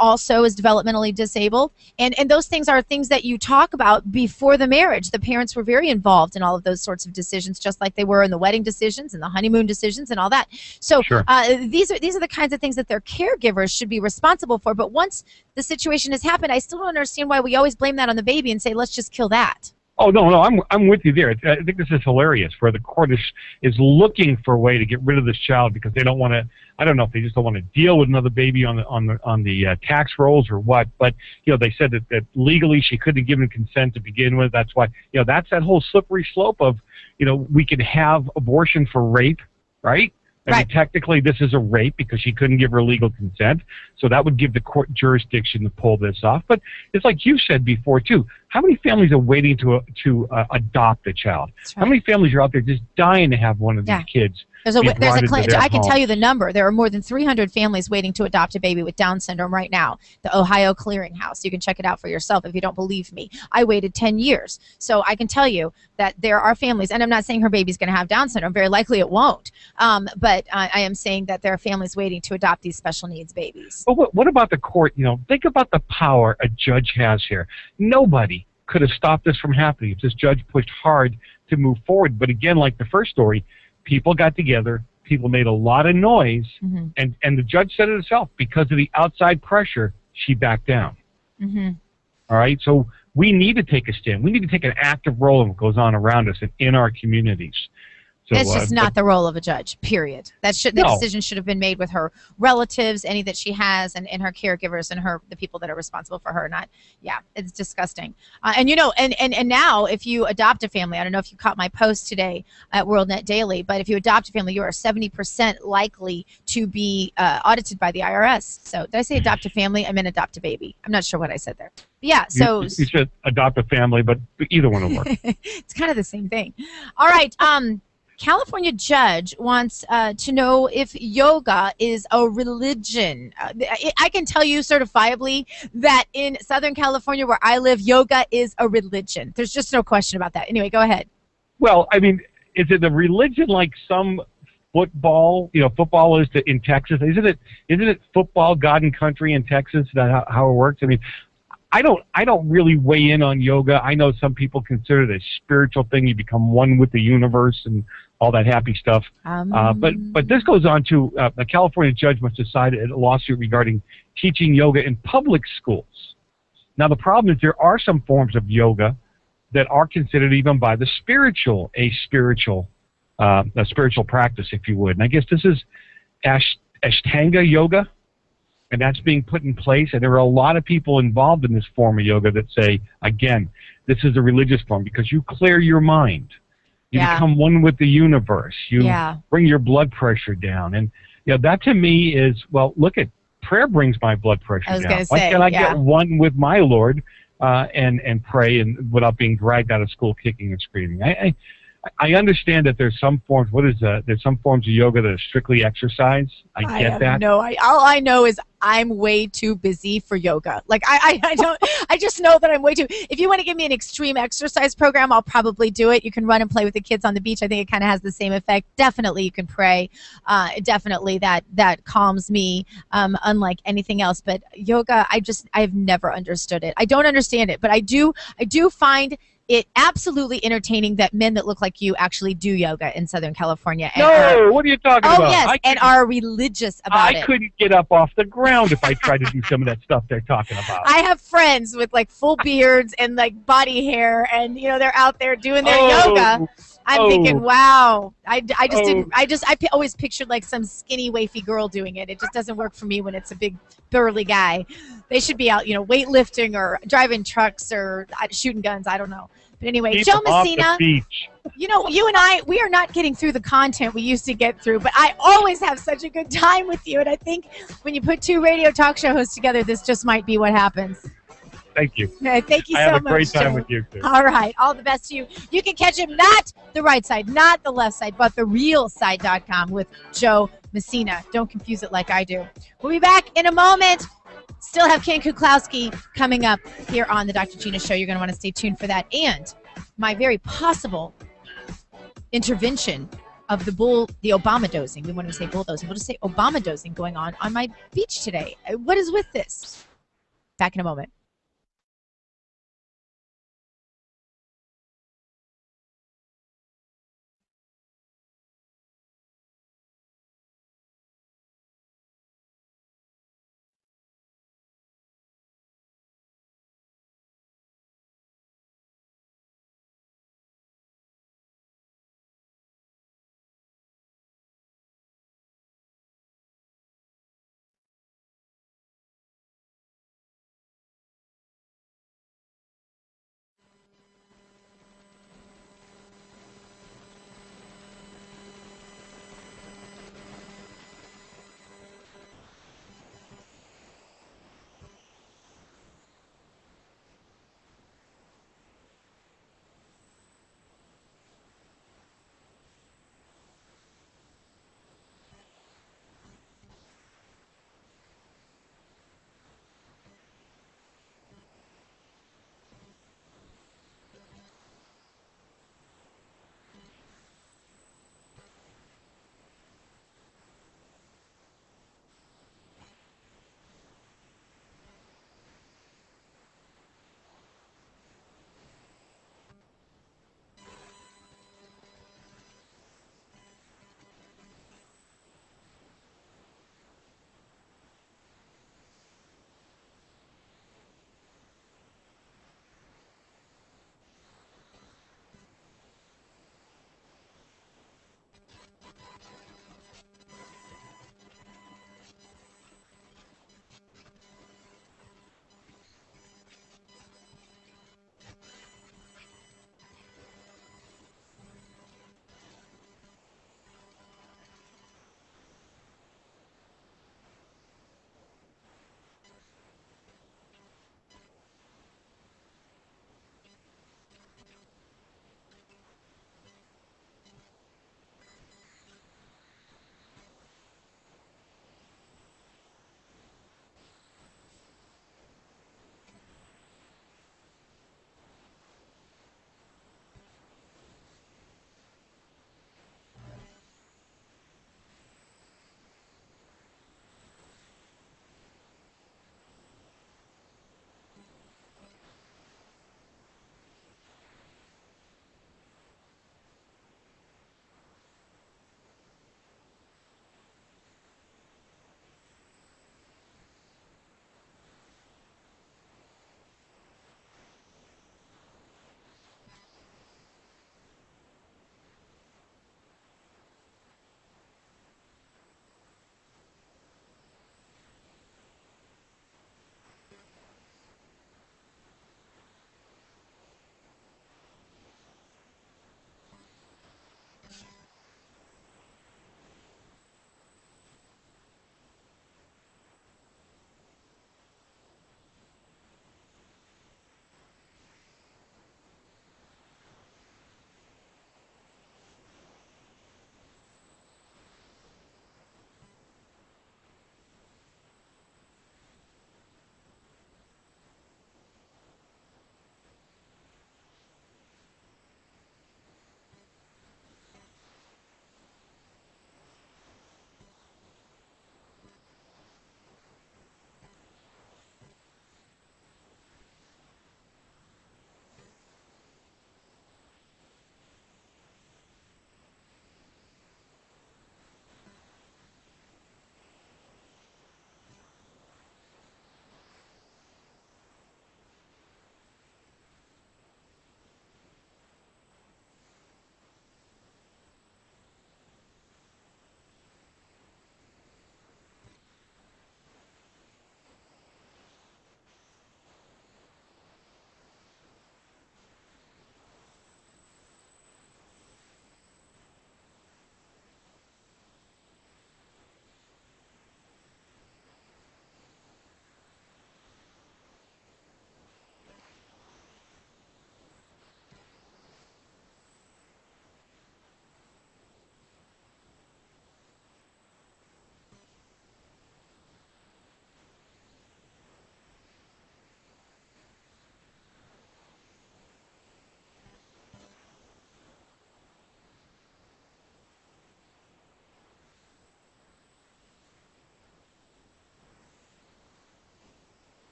also is developmentally disabled. And those things are things that you talk about before the marriage. The parents were very involved in all of those sorts of decisions, just like they were in the wedding decisions and the honeymoon decisions and all that. So sure. These are the kinds of things that their caregivers should be responsible for. But once the situation has happened, I still don't understand why we always blame that on the baby and say, let's just kill that. Oh no, I'm with you there. I think this is hilarious, where the court is looking for a way to get rid of this child because they don't want to. I don't know if they just don't want to deal with another baby on the tax rolls or what. But they said that legally she couldn't have given consent to begin with. That's why that's that whole slippery slope of we could have abortion for rape, right? I mean, technically, this is a rape because she couldn't give her legal consent. So that would give the court jurisdiction to pull this off. But it's like you said before, too. How many families are waiting to adopt a child? Right. How many families are out there just dying to have one of these kids? There's a claim. I can tell you the number. There are more than 300 families waiting to adopt a baby with Down syndrome right now. The Ohio Clearinghouse. You can check it out for yourself if you don't believe me. I waited 10 years. So I can tell you that there are families, and I'm not saying her baby's going to have Down syndrome. Very likely it won't. But I am saying that there are families waiting to adopt these special needs babies. But what about the court? Think about the power a judge has here. Nobody could have stopped this from happening if this judge pushed hard to move forward. But again, like the first story, people got together, people made a lot of noise, and the judge said it herself. Because of the outside pressure, she backed down. All right? So we need to take a stand. We need to take an active role in what goes on around us and in our communities. So, it's just not the role of a judge, period. The decision should have been made with her relatives, any that she has, and her caregivers and the people that are responsible for her. It's disgusting. And now if you adopt a family, I don't know if you caught my post today at WorldNet Daily, but if you adopt a family, you are 70% likely to be audited by the IRS. So did I say adopt a family? I meant adopt a baby. I'm not sure what I said there. Yeah, so you should adopt a family, but either one will work. It's kind of the same thing. All right. California judge wants to know if yoga is a religion. I can tell you certifiably that in Southern California, where I live, yoga is a religion. There's just no question about that. Anyway, go ahead. Well, I mean, is it a religion like some football? Football is in Texas. Isn't it football, God and country in Texas? That how it works? I mean, I don't really weigh in on yoga. I know some people consider it a spiritual thing. You become one with the universe and all that happy stuff. But this goes on to a California judge must decide a lawsuit regarding teaching yoga in public schools. Now the problem is there are some forms of yoga that are considered even by the a spiritual practice, if you would. And I guess this is Ashtanga yoga. And that's being put in place, and there are a lot of people involved in this form of yoga that say, again, this is a religious form because you clear your mind. You become one with the universe. You bring your blood pressure down. And that to me is, well, look at prayer brings my blood pressure down. Why can't I get one with my Lord and pray and without being dragged out of school kicking and screaming? I understand that there's some forms. There's some forms of yoga that are strictly exercise. I get that. No, all I know is I'm way too busy for yoga. Like I don't. I just know that I'm way too. If you want to give me an extreme exercise program, I'll probably do it. You can run and play with the kids on the beach. I think it kind of has the same effect. Definitely, you can pray. Definitely, that calms me. Unlike anything else, but yoga, I've never understood it. I don't understand it, but I do find it absolutely entertaining that men that look like you actually do yoga in Southern California. And what are you talking about? Oh, yes, and are religious about it. I couldn't get up off the ground if I tried to do some of that stuff they're talking about. I have friends with like full beards and like body hair, and they're out there doing their yoga. I'm thinking, wow. I always pictured like some skinny, wafy girl doing it. It just doesn't work for me when it's a big, burly guy. They should be out, weightlifting or driving trucks or shooting guns. I don't know. But anyway, Joe Messina, you and I, we are not getting through the content we used to get through, but I always have such a good time with you. And I think when you put two radio talk show hosts together, this just might be what happens. Thank you. Thank you so much. I have a great time with you, too. All right. All the best to you. You can catch him not the right side, not the left side, but the realside.com with Joe Messina. Don't confuse it like I do. We'll be back in a moment. Still have Ken Kuklowski coming up here on the Dr. Gina Show. You're going to want to stay tuned for that. And my very possible intervention of the Obama dosing. We want to say bulldozing. We'll just say Obama dosing going on my beach today. What is with this? Back in a moment.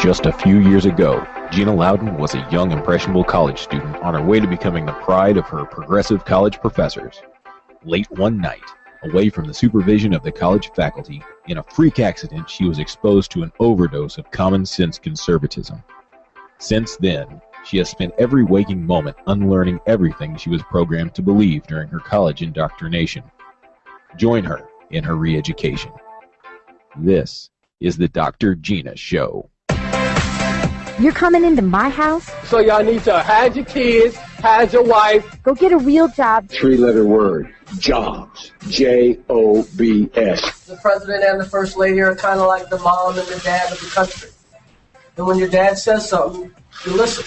Just a few years ago, Gina Loudon was a young, impressionable college student on her way to becoming the pride of her progressive college professors. Late one night, away from the supervision of the college faculty, in a freak accident, she was exposed to an overdose of common-sense conservatism. Since then, she has spent every waking moment unlearning everything she was programmed to believe during her college indoctrination. Join her in her re-education. This is the Dr. Gina Show. You're coming into my house? So y'all need to hide your kids, hide your wife. Go get a real job. 3-letter word. Jobs. Jobs. The president and the first lady are kind of like the mom and the dad of the country. And when your dad says something, you listen.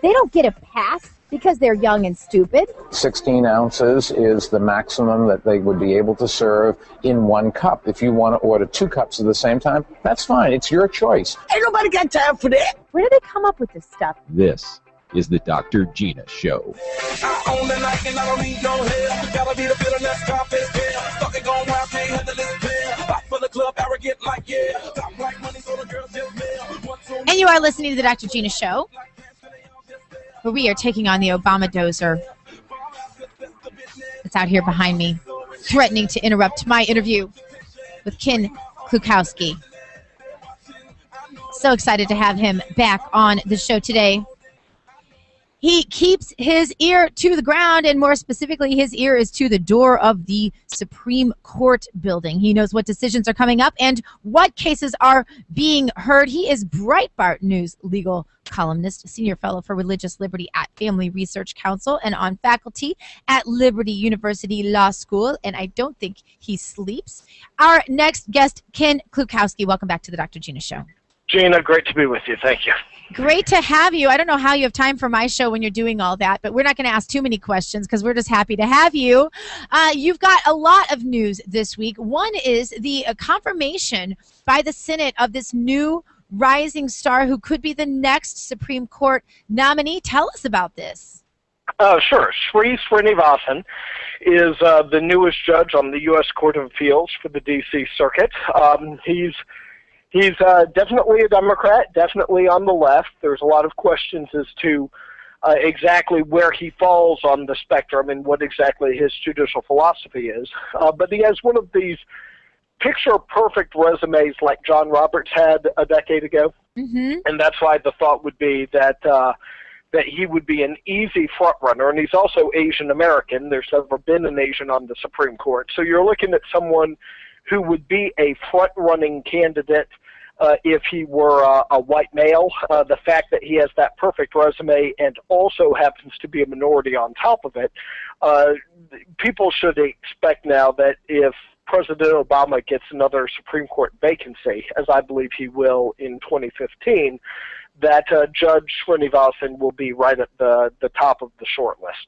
They don't get a pass because they're young and stupid. 16 ounces is the maximum that they would be able to serve in one cup. If you want to order 2 cups at the same time, that's fine. It's your choice. Ain't nobody got time for that. Where do they come up with this stuff? This is the Dr. Gina Show. I own the night and I don't need no help. Gotta be the bitterness, carpet fair. Fucking going wild, can't handle this pair. Back for the club, arrogant like yeah. Top like money, so the girls just mail. And you are listening to the Dr. Gina Show, where we are taking on the Obama dozer that's out here behind me, threatening to interrupt my interview with Ken Klukowski. So excited to have him back on the show today. He keeps his ear to the ground, and more specifically, his ear is to the door of the Supreme Court building. He knows what decisions are coming up and what cases are being heard. He is Breitbart News legal columnist, senior fellow for religious liberty at Family Research Council, and on faculty at Liberty University Law School, and I don't think he sleeps. Our next guest, Ken Klukowski. Welcome back to the Dr. Gina Show. Gina, great to be with you. Thank you. Great to have you. I don't know how you have time for my show when you're doing all that, but we're not going to ask too many questions because we're just happy to have you. You've got a lot of news this week. One is the confirmation by the Senate of this new rising star who could be the next Supreme Court nominee. Tell us about this. Sure. Sri Srinivasan is the newest judge on the U.S. Court of Appeals for the D.C. Circuit. He's definitely a Democrat, definitely on the left. There's a lot of questions as to exactly where he falls on the spectrum and what exactly his judicial philosophy is. But he has one of these picture-perfect resumes like John Roberts had a decade ago. Mm-hmm. And that's why the thought would be that he would be an easy front-runner. And he's also Asian-American. There's never been an Asian on the Supreme Court. So you're looking at someone who would be a front-running candidate if he were a white male. The fact that he has that perfect resume and also happens to be a minority on top of it, people should expect now that if President Obama gets another Supreme Court vacancy, as I believe he will in 2015, that Judge Srinivasan will be right at the top of the short list.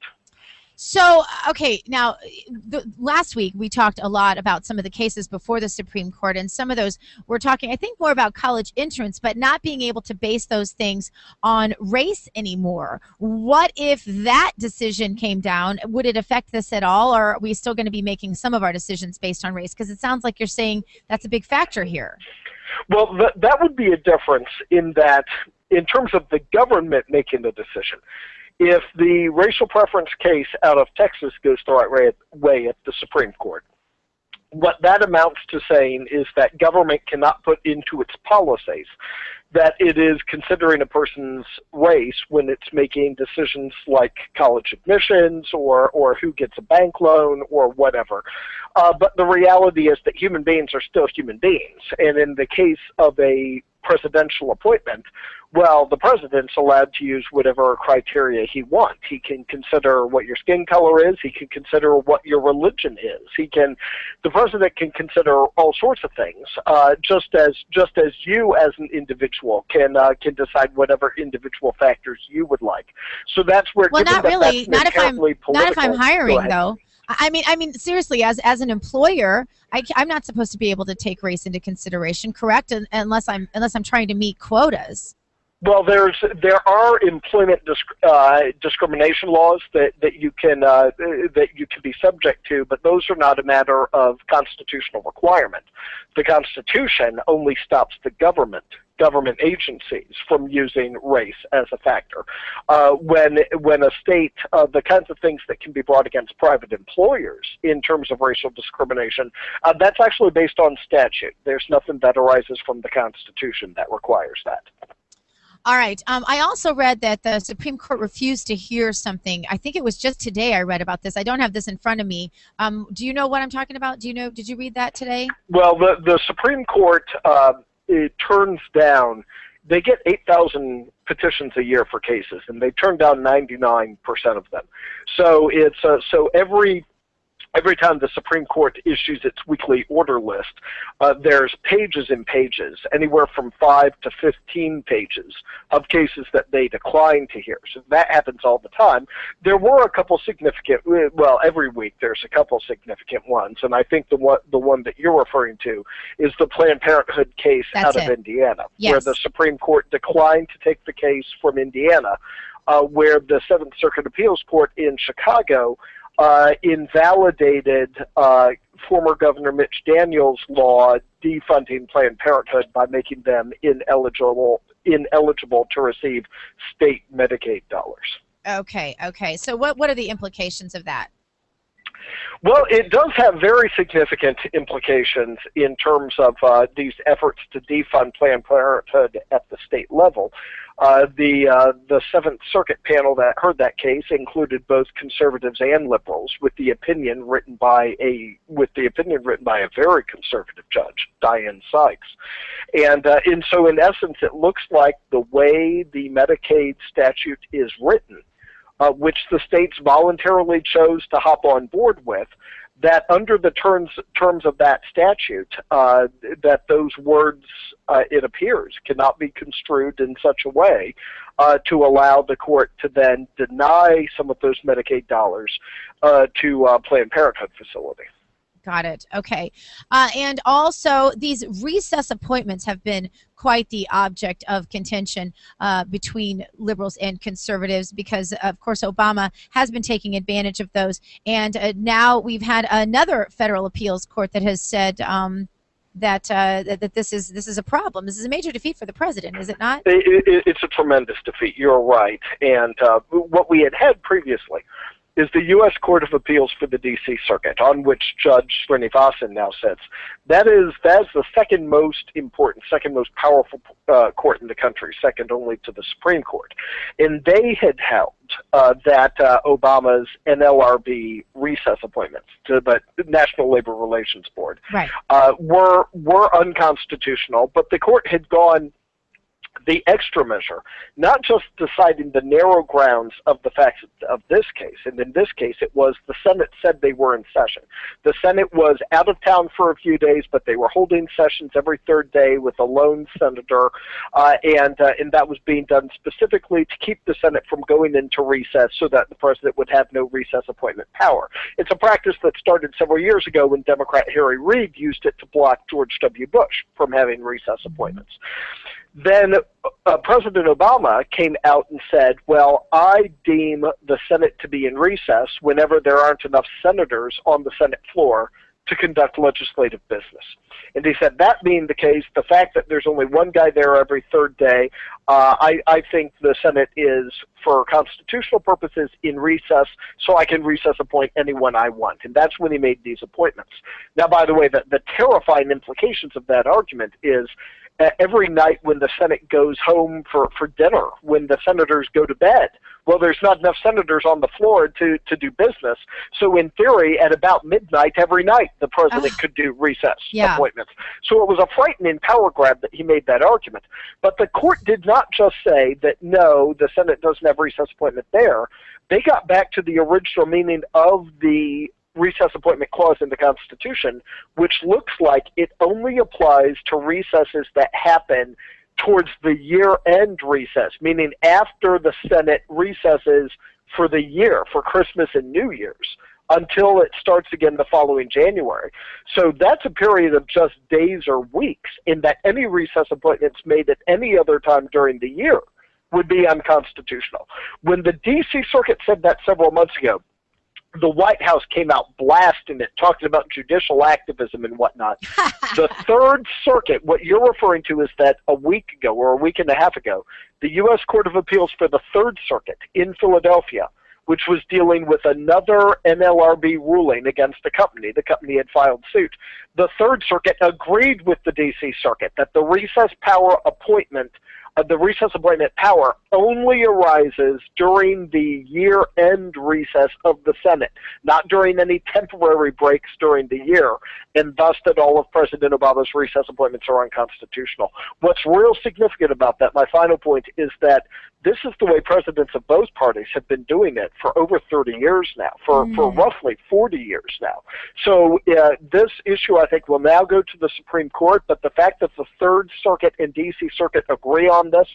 So, okay, now, last week we talked a lot about some of the cases before the Supreme Court, and some of those we're talking, I think, more about college entrance, but not being able to base those things on race anymore. What if that decision came down? Would it affect this at all, or are we still going to be making some of our decisions based on race? Because it sounds like you're saying that's a big factor here. Well, that would be a difference in that, in terms of the government making the decision. If the racial preference case out of Texas goes the right way at the Supreme Court, what that amounts to saying is that government cannot put into its policies that it is considering a person's race when it's making decisions like college admissions or who gets a bank loan or whatever. But the reality is that human beings are still human beings. And in the case of a presidential appointment, well, the president's allowed to use whatever criteria he wants. He can consider what your skin color is. He can consider what your religion is. The president can consider all sorts of things, just as you as an individual can decide whatever individual factors you would like. So that's where. Well, not really. Not if I'm hiring, though. I mean, seriously, as an employer, I'm not supposed to be able to take race into consideration, correct? Unless I'm trying to meet quotas. Well, there are employment discrimination laws that you can be subject to, but those are not a matter of constitutional requirement. The Constitution only stops the government government agencies from using race as a factor. When a state, the kinds of things that can be brought against private employers in terms of racial discrimination, that's actually based on statute. There's nothing that arises from the Constitution that requires that. All right. I also read that the Supreme Court refused to hear something. I think it was just today I read about this. I don't have this in front of me. Do you know what I'm talking about? Do you know? Did you read that today? Well, the Supreme Court it turns down. They get 8,000 petitions a year for cases, and they turn down 99% of them. So it's every time the Supreme Court issues its weekly order list, there's pages and pages, anywhere from 5 to 15 pages of cases that they decline to hear. So that happens all the time. There were a couple significant, well, every week there's a couple significant ones, and I think the one that you're referring to is the Planned Parenthood case out of Indiana, where the Supreme Court declined to take the case from Indiana, where the Seventh Circuit Appeals Court in Chicago invalidated former Governor Mitch Daniels' law defunding Planned Parenthood by making them ineligible to receive state Medicaid dollars. Okay. So what are the implications of that? Well, it does have very significant implications in terms of these efforts to defund Planned Parenthood at the state level. The Seventh Circuit panel that heard that case included both conservatives and liberals, with the opinion written by a very conservative judge, Diane Sykes, and so in essence, it looks like the way the Medicaid statute is written, which the states voluntarily chose to hop on board with, that under the terms of that statute, that those words, it appears, cannot be construed in such a way to allow the court to then deny some of those Medicaid dollars to Planned Parenthood facility. Got it. Okay. And also, these recess appointments have been quite the object of contention between liberals and conservatives because, of course, Obama has been taking advantage of those. And now we've had another federal appeals court that has said that this is a problem. This is a major defeat for the president, is it not? It's a tremendous defeat. You're right. And what we had previously is the U.S. Court of Appeals for the D.C. Circuit, on which Judge Srinivasan now sits. That's the second most important, second most powerful court in the country, second only to the Supreme Court. And they had held that Obama's NLRB recess appointments to the National Labor Relations Board were unconstitutional, but the court had gone the extra measure, not just deciding the narrow grounds of the facts of this case, and in this case it was the Senate said they were in session. The Senate was out of town for a few days, but they were holding sessions every third day with a lone senator, and that was being done specifically to keep the Senate from going into recess so that the president would have no recess appointment power. It's a practice that started several years ago when Democrat Harry Reid used it to block George W. Bush from having recess appointments. Then President Obama came out and said, well, I deem the Senate to be in recess whenever there aren't enough senators on the Senate floor to conduct legislative business. And he said, that being the case, the fact that there's only one guy there every third day, I think the Senate is, for constitutional purposes, in recess, so I can recess appoint anyone I want. And that's when he made these appointments. Now, by the way, the terrifying implications of that argument is every night when the Senate goes home for dinner, when the senators go to bed, well, there's not enough senators on the floor to do business. So in theory, at about midnight every night, the president could do recess appointments. So it was a frightening power grab that he made that argument. But the court did not just say that, no, the Senate doesn't have recess appointment there. They got back to the original meaning of the recess appointment clause in the Constitution, which looks like it only applies to recesses that happen towards the year-end recess, meaning after the Senate recesses for the year, for Christmas and New Year's, until it starts again the following January. So that's a period of just days or weeks, in that any recess appointments made at any other time during the year would be unconstitutional. When the D.C. Circuit said that several months ago, the White House came out blasting it, talking about judicial activism and whatnot. The Third Circuit, what you're referring to is that a week ago or a week and a half ago, the U.S. Court of Appeals for the Third Circuit in Philadelphia, which was dealing with another NLRB ruling against the company had filed suit. The Third Circuit agreed with the D.C. Circuit that the recess appointment power only arises during the year-end recess of the Senate, not during any temporary breaks during the year, and thus that all of President Obama's recess appointments are unconstitutional. What's real significant about that, my final point, is that this is the way presidents of both parties have been doing it for over 30 years now, for roughly 40 years now. So this issue, I think, will now go to the Supreme Court, but the fact that the Third Circuit and D.C. Circuit agree on this,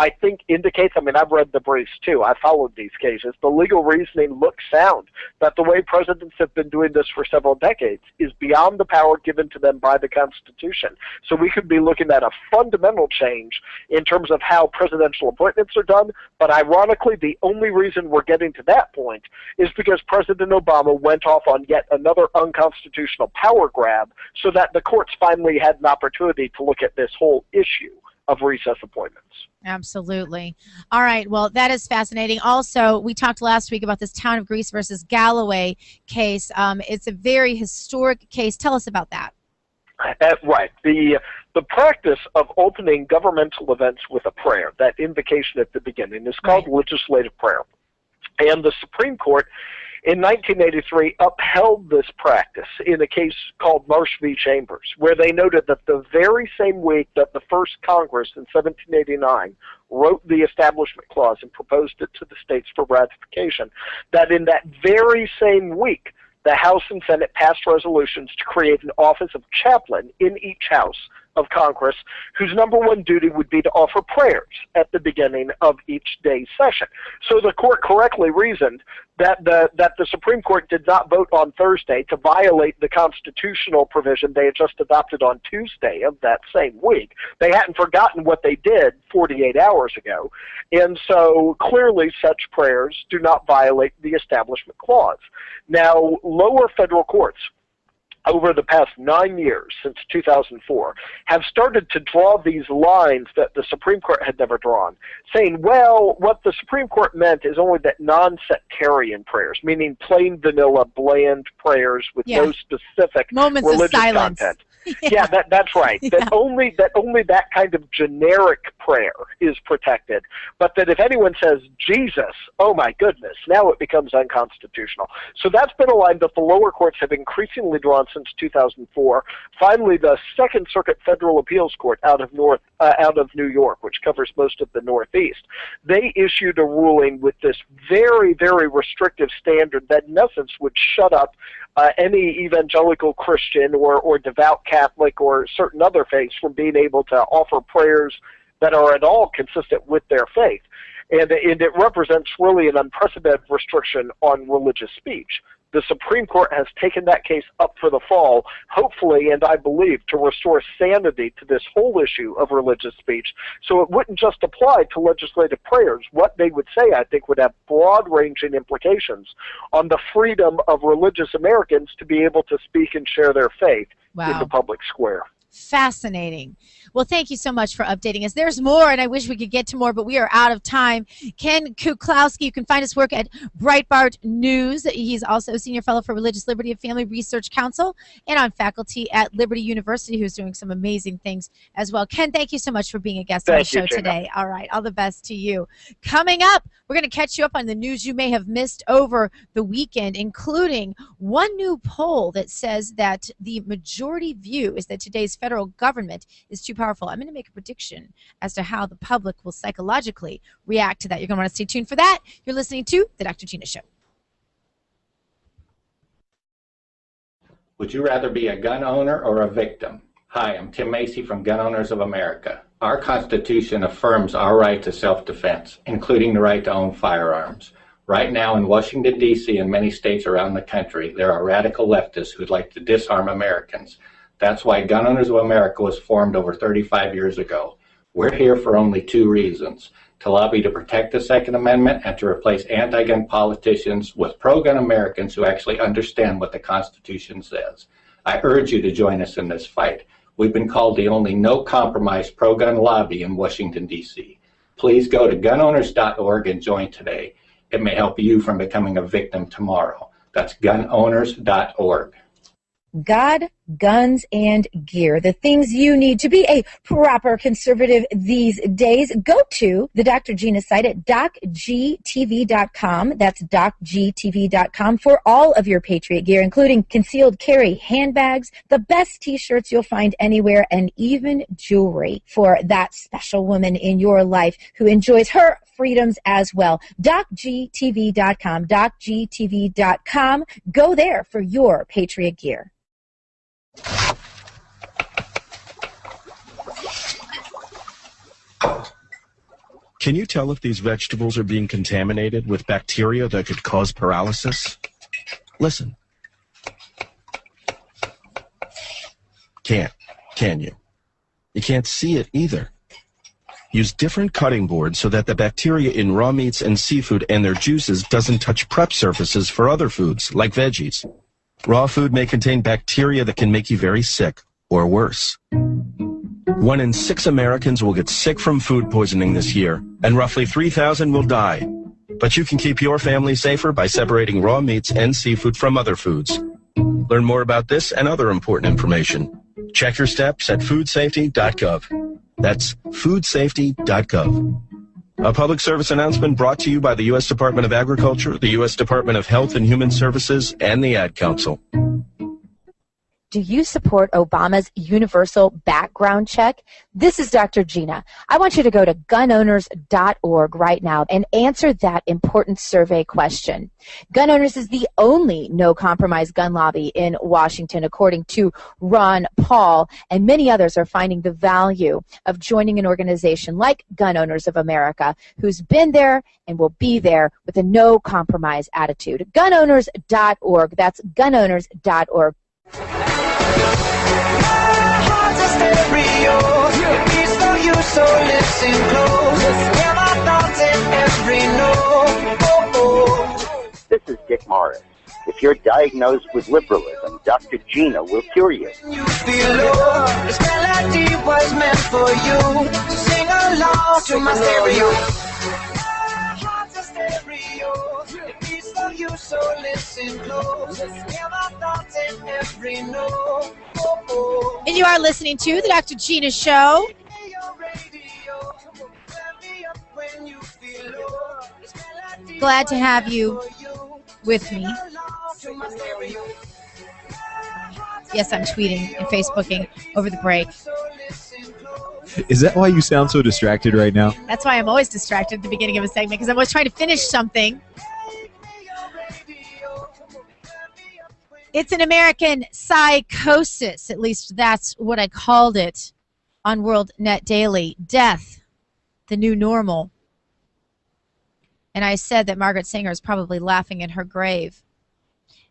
I think indicates, I mean, I've read the briefs too, I followed these cases, the legal reasoning looks sound, that the way presidents have been doing this for several decades is beyond the power given to them by the Constitution. So we could be looking at a fundamental change in terms of how presidential appointments are done, but ironically, the only reason we're getting to that point is because President Obama went off on yet another unconstitutional power grab so that the courts finally had an opportunity to look at this whole issue of recess appointments. Absolutely. All right. Well, that is fascinating. Also, we talked last week about this Town of Greece versus Galloway case. It's a very historic case. Tell us about that. Right. The practice of opening governmental events with a prayer, that invocation at the beginning, is called legislative prayer. And the Supreme Court in 1983 upheld this practice in a case called Marsh v. Chambers, where they noted that the very same week that the first Congress in 1789 wrote the Establishment Clause and proposed it to the states for ratification, that in that very same week, the House and Senate passed resolutions to create an office of chaplain in each house of Congress, whose number one duty would be to offer prayers at the beginning of each day's session. So the court correctly reasoned that the Supreme Court did not vote on Thursday to violate the constitutional provision they had just adopted on Tuesday of that same week. They hadn't forgotten what they did 48 hours ago, and so clearly such prayers do not violate the Establishment Clause. Now, lower federal courts over the past 9 years, since 2004, have started to draw these lines that the Supreme Court had never drawn, saying, well, what the Supreme Court meant is only that non-sectarian prayers, meaning plain vanilla, bland prayers with no specific moments religious of silence. content. Yeah, that's right. That only that kind of generic prayer is protected, but that if anyone says Jesus, oh my goodness, now it becomes unconstitutional. So that's been a line that the lower courts have increasingly drawn since 2004. Finally, the Second Circuit Federal Appeals Court out of New York, which covers most of the Northeast, they issued a ruling with this very, very restrictive standard that in essence would shut up any evangelical Christian or devout Catholic or certain other faiths from being able to offer prayers that are at all consistent with their faith. And it represents really an unprecedented restriction on religious speech. The Supreme Court has taken that case up for the fall, hopefully, and I believe, to restore sanity to this whole issue of religious speech, so it wouldn't just apply to legislative prayers. What they would say, I think, would have broad-ranging implications on the freedom of religious Americans to be able to speak and share their faith in the public square. Fascinating. Well, thank you so much for updating us. There's more, and I wish we could get to more, but we are out of time. Ken Kuklowski, you can find his work at Breitbart News. He's also a senior fellow for Religious Liberty and Family Research Council and on faculty at Liberty University, who's doing some amazing things as well. Ken, thank you so much for being a guest on the show today. All right, all the best to you. Coming up, we're going to catch you up on the news you may have missed over the weekend, including one new poll that says that the majority view is that today's federal government is too powerful. I'm going to make a prediction as to how the public will psychologically react to that. You're going to want to stay tuned for that. You're listening to The Dr. Gina Show. Would you rather be a gun owner or a victim? Hi, I'm Tim Macy from Gun Owners of America. Our Constitution affirms our right to self-defense, including the right to own firearms. Right now in Washington, D.C. and many states around the country, there are radical leftists who'd like to disarm Americans. That's why Gun Owners of America was formed over 35 years ago. We're here for only two reasons: to lobby to protect the Second Amendment and to replace anti-gun politicians with pro-gun Americans who actually understand what the Constitution says. I urge you to join us in this fight. We've been called the only no-compromise pro-gun lobby in Washington, D.C. Please go to gunowners.org and join today. It may help you from becoming a victim tomorrow. That's gunowners.org. God, guns, and gear. The things you need to be a proper conservative these days. Go to the Dr. Gina site at docgtv.com. That's docgtv.com for all of your Patriot gear, including concealed carry handbags, the best t-shirts you'll find anywhere, and even jewelry for that special woman in your life who enjoys her freedoms as well. docgtv.com, docgtv.com. Go there for your Patriot gear. Can you tell if these vegetables are being contaminated with bacteria that could cause paralysis? Listen. Can't, can you? You can't see it either. Use different cutting boards so that the bacteria in raw meats and seafood and their juices doesn't touch prep surfaces for other foods, like veggies. Raw food may contain bacteria that can make you very sick, or worse. 1 in 6 Americans will get sick from food poisoning this year, and roughly 3,000 will die. But you can keep your family safer by separating raw meats and seafood from other foods. Learn more about this and other important information. Check your steps at foodsafety.gov. That's foodsafety.gov. A public service announcement brought to you by the U.S. Department of Agriculture, the U.S. Department of Health and Human Services, and the Ad Council. Do you support Obama's universal background check? This is Dr. Gina. I want you to go to gunowners.org right now and answer that important survey question. Gun Owners is the only no-compromise gun lobby in Washington, according to Ron Paul, and many others are finding the value of joining an organization like Gun Owners of America, who's been there and will be there with a no-compromise attitude. Gunowners.org. That's gunowners.org. So listen close. Hear my thoughts in every note. This is Dick Morris. If you're diagnosed with liberalism, Dr. Gina will cure you. You feel low. This melody was meant for you. Sing along to my stereo. Heart's a stereo. It beats for you, so listen close. Hear my thoughts in every note. And you are listening to the Dr. Gina Show. Glad to have you with me. Yes, I'm tweeting and Facebooking over the break. Is that why you sound so distracted right now? That's why I'm always distracted at the beginning of a segment, because I'm always trying to finish something. It's an American psychosis. At least that's what I called it on World Net Daily. Death, the new normal. And I said that Margaret Sanger is probably laughing in her grave,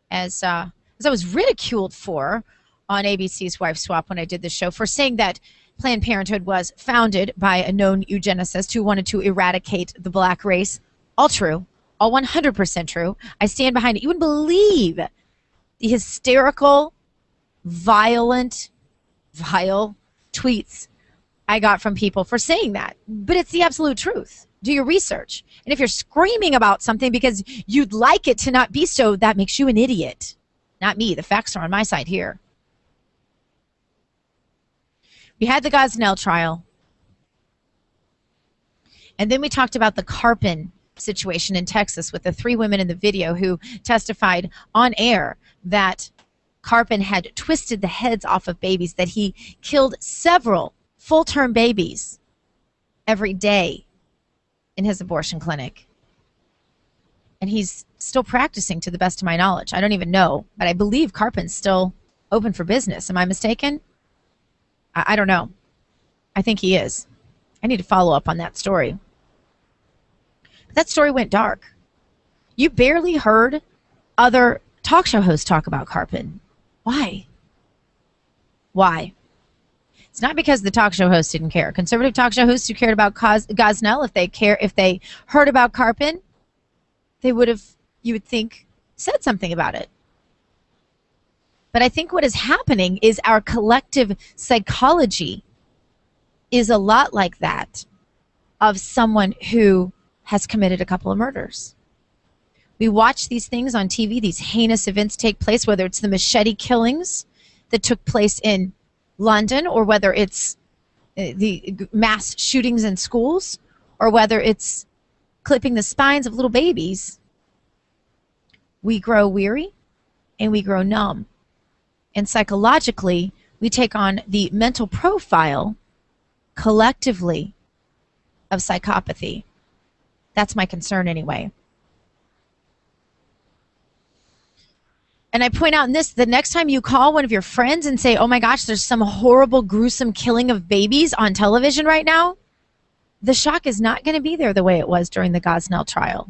as I was ridiculed for on ABC's Wife Swap when I did the show for saying that Planned Parenthood was founded by a known eugenicist who wanted to eradicate the black race. All true. All 100% true. I stand behind it. You wouldn't believe the hysterical, violent, vile tweets I got from people for saying that. But it's the absolute truth. Do your research. And if you're screaming about something because you'd like it to not be so, that makes you an idiot. Not me. The facts are on my side here. We had the Gosnell trial. And then we talked about the Carpin situation in Texas with the 3 women in the video who testified on air that Carpin had twisted the heads off of babies, that he killed several full-term babies every day in his abortion clinic. And he's still practicing, to the best of my knowledge. I don't even know, but I believe Carpin's still open for business. Am I mistaken? I don't know. I think he is. I need to follow up on that story. But that story went dark. You barely heard other talk show hosts talk about Carpin. Why? Why? It's not because the talk show hosts didn't care. Conservative talk show hosts who cared about Gosnell, if they heard about Carpin, they would have, you would think, said something about it. But I think what is happening is our collective psychology is a lot like that of someone who has committed a couple of murders. We watch these things on TV, these heinous events take place, whether it's the machete killings that took place in London, or whether it's the mass shootings in schools, or whether it's clipping the spines of little babies. We grow weary and we grow numb. And psychologically, we take on the mental profile collectively of psychopathy. That's my concern anyway. And I point out in this, the next time you call one of your friends and say, oh my gosh, there's some horrible, gruesome killing of babies on television right now, the shock is not going to be there the way it was during the Gosnell trial.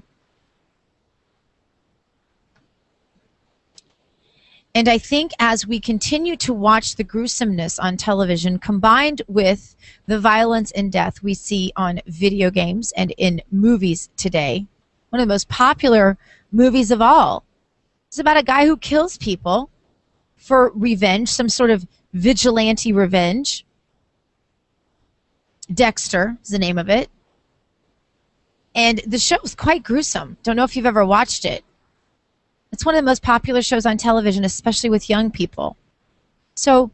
And I think as we continue to watch the gruesomeness on television combined with the violence and death we see on video games and in movies today, one of the most popular movies of all, it's about a guy who kills people for revenge, some sort of vigilante revenge. Dexter is the name of it. And the show is quite gruesome. Don't know if you've ever watched it. It's one of the most popular shows on television, especially with young people. So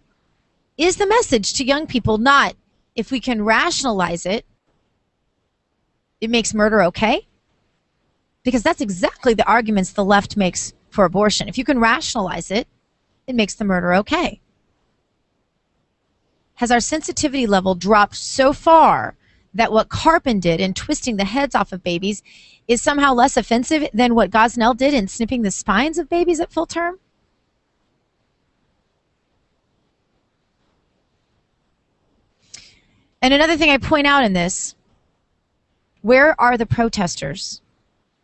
is the message to young people not, if we can rationalize it, it makes murder okay? Because that's exactly the arguments the left makes for abortion. If you can rationalize it, it makes the murder okay. Has our sensitivity level dropped so far that what Carpin did in twisting the heads off of babies is somehow less offensive than what Gosnell did in snipping the spines of babies at full term? And another thing I point out in this, where are the protesters?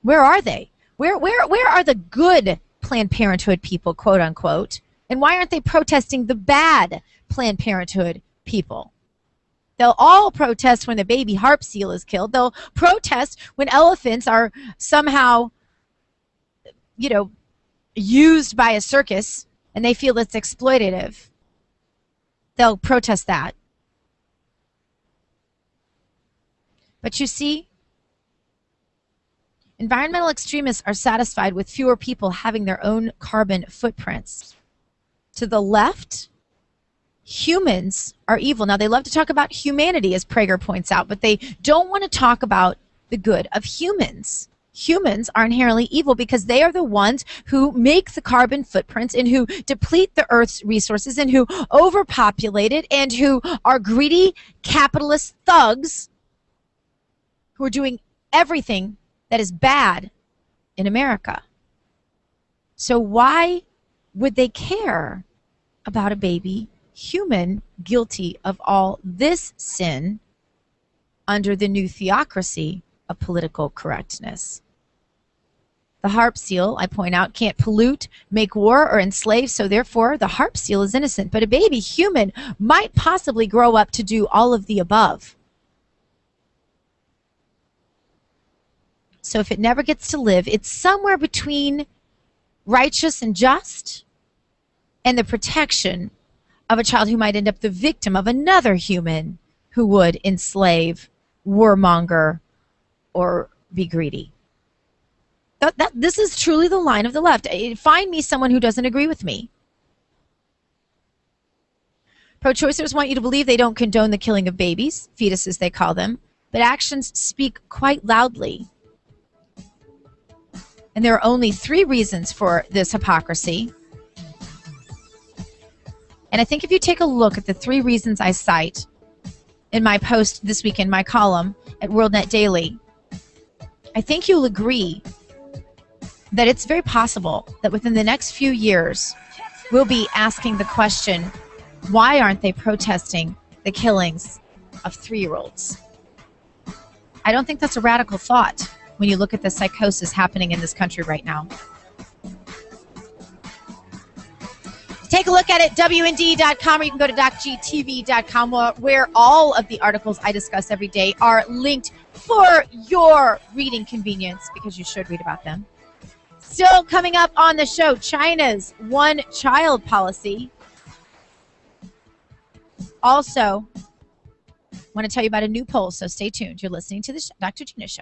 Where are they? Where are the good Planned Parenthood people, quote unquote? And why aren't they protesting the bad Planned Parenthood people? They'll all protest when the baby harp seal is killed. They'll protest when elephants are somehow, used by a circus and they feel it's exploitative. They'll protest that. But you see, environmental extremists are satisfied with fewer people having their own carbon footprints. To the left, humans are evil. Now, they love to talk about humanity, as Prager points out, but they don't want to talk about the good of humans. Humans are inherently evil because they are the ones who make the carbon footprints and who deplete the Earth's resources and who overpopulate it and who are greedy capitalist thugs who are doing everything that is bad in America. So why would they care about a baby human guilty of all this sin under the new theocracy of political correctness? The harp seal, I point out, can't pollute, make war, or enslave, so therefore the harp seal is innocent. But a baby human might possibly grow up to do all of the above. So if it never gets to live, it's somewhere between righteous and just and the protection of a child who might end up the victim of another human who would enslave, warmonger, or be greedy. This is truly the line of the left. Find me someone who doesn't agree with me. Pro-choicers want you to believe they don't condone the killing of babies, fetuses they call them, but actions speak quite loudly. And there are only 3 reasons for this hypocrisy. And I think if you take a look at the 3 reasons I cite in my post this week in my column at WorldNet Daily, I think you'll agree that it's very possible that within the next few years, we'll be asking the question, why aren't they protesting the killings of 3-year-olds? I don't think that's a radical thought when you look at the psychosis happening in this country right now. Take a look at it, WND.com, or you can go to docgtv.com, where all of the articles I discuss every day are linked for your reading convenience, because you should read about them. Still coming up on the show, China's one-child policy. Also, I want to tell you about a new poll, so stay tuned. You're listening to the Dr. Gina Show.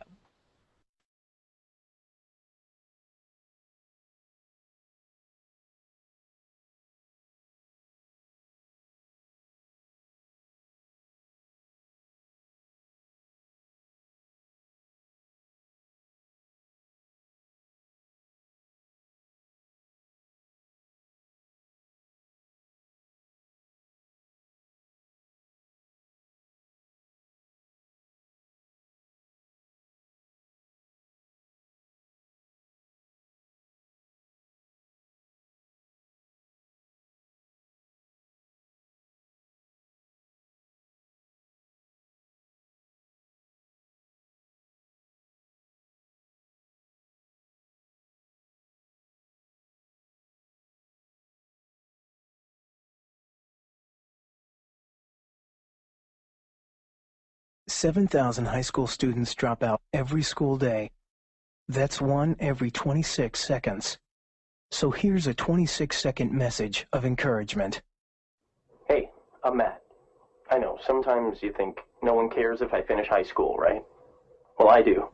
$7,000 high school students drop out every school day. That's one every 26 seconds. So here's a 26-second message of encouragement. Hey, I'm Matt. I know, sometimes you think no one cares if I finish high school, right? Well, I do.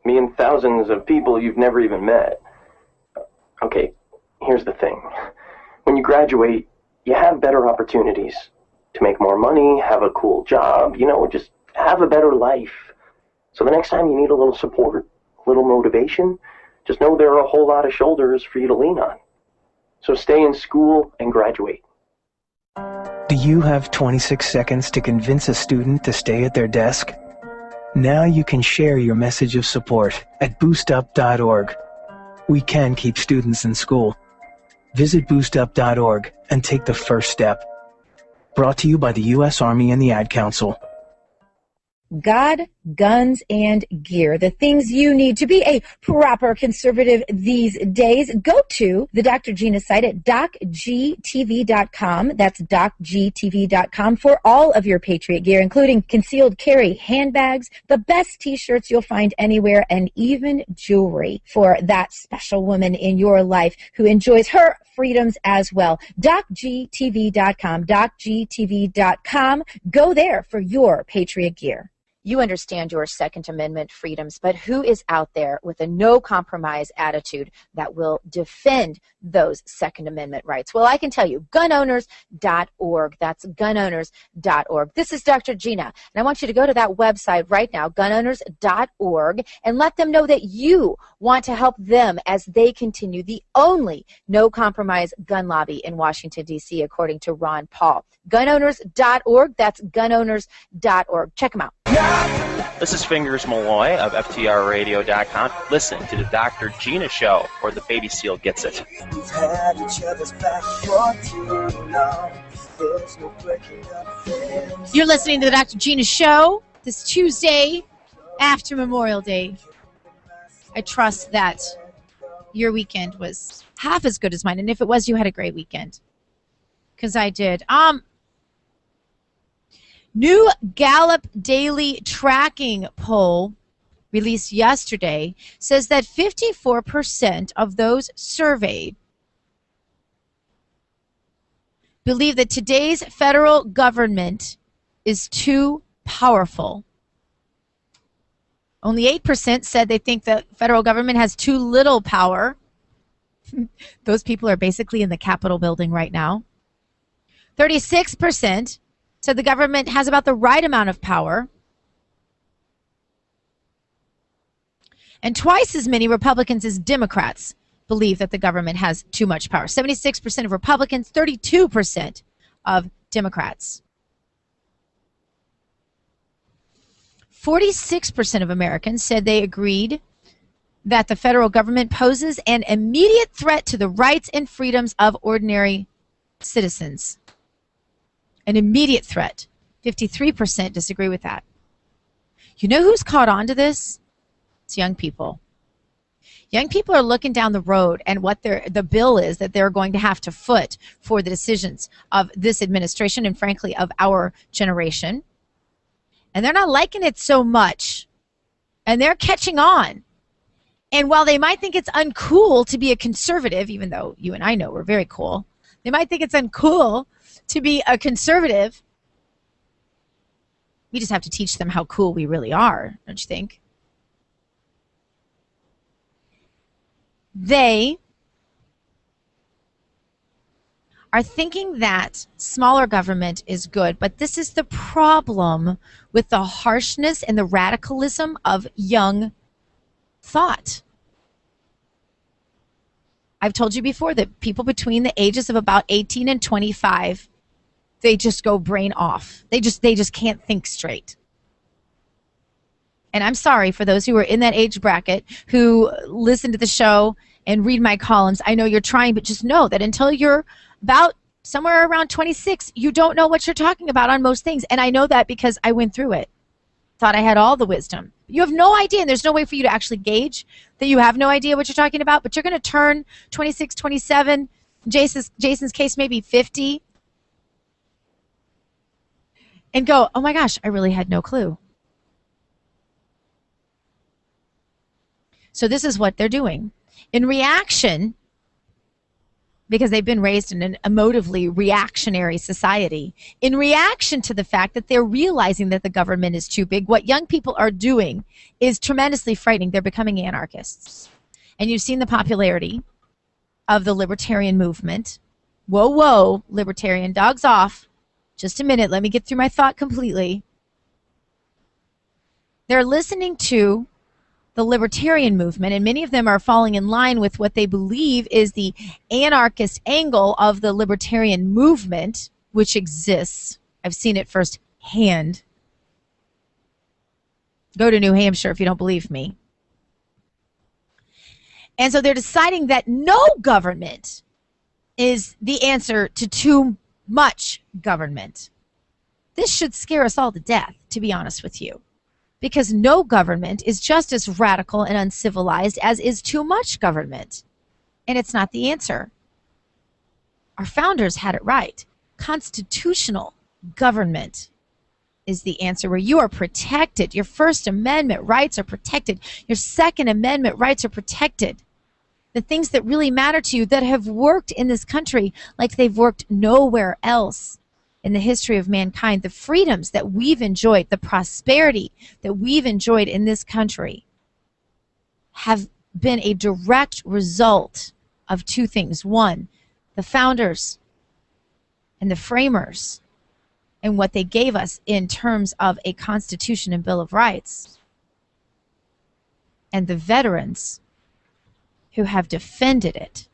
Me and thousands of people you've never even met. Okay, here's the thing. When you graduate, you have better opportunities to make more money, have a cool job, just have a better life. So the next time you need a little support, a little motivation, just know there are a whole lot of shoulders for you to lean on. So stay in school and graduate. Do you have 26 seconds to convince a student to stay at their desk? Now you can share your message of support at boostup.org. We can keep students in school. Visit boostup.org and take the first step. Brought to you by the U.S. Army and the Ad Council. God, guns, and gear. The things you need to be a proper conservative these days. Go to the Dr. Gina site at docgtv.com. That's docgtv.com for all of your Patriot gear, including concealed carry handbags, the best T-shirts you'll find anywhere, and even jewelry for that special woman in your life who enjoys her freedoms as well. docgtv.com, docgtv.com. Go there for your Patriot gear. You understand your Second Amendment freedoms, but who is out there with a no-compromise attitude that will defend those Second Amendment rights? Well, I can tell you, gunowners.org. That's gunowners.org. This is Dr. Gina, and I want you to go to that website right now, gunowners.org, and let them know that you want to help them as they continue the only no-compromise gun lobby in Washington, D.C., according to Ron Paul. Gunowners.org. That's gunowners.org. Check them out. This is Fingers Malloy of FTRRadio.com. Listen to the Dr. Gina Show, or the baby seal gets it. We've had each other's back for too long. There's no breaking up. You're listening to the Dr. Gina Show this Tuesday after Memorial Day. I trust that your weekend was half as good as mine, and if it was, you had a great weekend. Because I did. New Gallup daily tracking poll released yesterday says that 54% of those surveyed believe that today's federal government is too powerful. Only 8% said they think the federal government has too little power. Those people are basically in the Capitol building right now. 36% said the government has about the right amount of power. And twice as many Republicans as Democrats believe that the government has too much power. 76% of Republicans, 32% of Democrats. 46% of Americans said they agreed that the federal government poses an immediate threat to the rights and freedoms of ordinary citizens. An immediate threat. 53% disagree with that. You know who's caught on to this? It's young people. Young people are looking down the road and what the bill is that they're going to have to foot for the decisions of this administration and, frankly, of our generation. And they're not liking it so much. And they're catching on. And while they might think it's uncool to be a conservative, even though you and I know we're very cool, they might think it's uncool to be a conservative. We just have to teach them how cool we really are, don't you think? They are thinking that smaller government is good, but this is the problem with the harshness and the radicalism of young thought. I've told you before that people between the ages of about 18 and 25, they just go brain off. They just can't think straight. And I'm sorry for those who are in that age bracket who listen to the show and read my columns. I know you're trying, but just know that until you're about somewhere around 26, you don't know what you're talking about on most things. And I know that because I went through it. Thought I had all the wisdom. You have no idea, and there's no way for you to actually gauge that you have no idea what you're talking about, but you're going to turn 26, 27, Jason's case maybe 50, and go, oh my gosh, I really had no clue. So this is what they're doing. In reaction, because they've been raised in an emotively reactionary society, in reaction to the fact that they're realizing that the government is too big, what young people are doing is tremendously frightening. They're becoming anarchists. And you've seen the popularity of the libertarian movement. Whoa, whoa, libertarian, dogs off. Just a minute, let me get through my thought completely. They're listening to the libertarian movement, and many of them are falling in line with what they believe is the anarchist angle of the libertarian movement, which exists. I've seen it firsthand. Go to New Hampshire if you don't believe me. And so they're deciding that no government is the answer to too much government. This should scare us all to death, to be honest with you. Because no government is just as radical and uncivilized as is too much government. And it's not the answer. Our founders had it right. Constitutional government is the answer, where you are protected. Your First Amendment rights are protected. Your Second Amendment rights are protected. The things that really matter to you that have worked in this country like they've worked nowhere else in the history of mankind, the freedoms that we've enjoyed, the prosperity that we've enjoyed in this country have been a direct result of two things. One, the founders and the framers and what they gave us in terms of a Constitution and Bill of Rights, and the veterans who have defended it.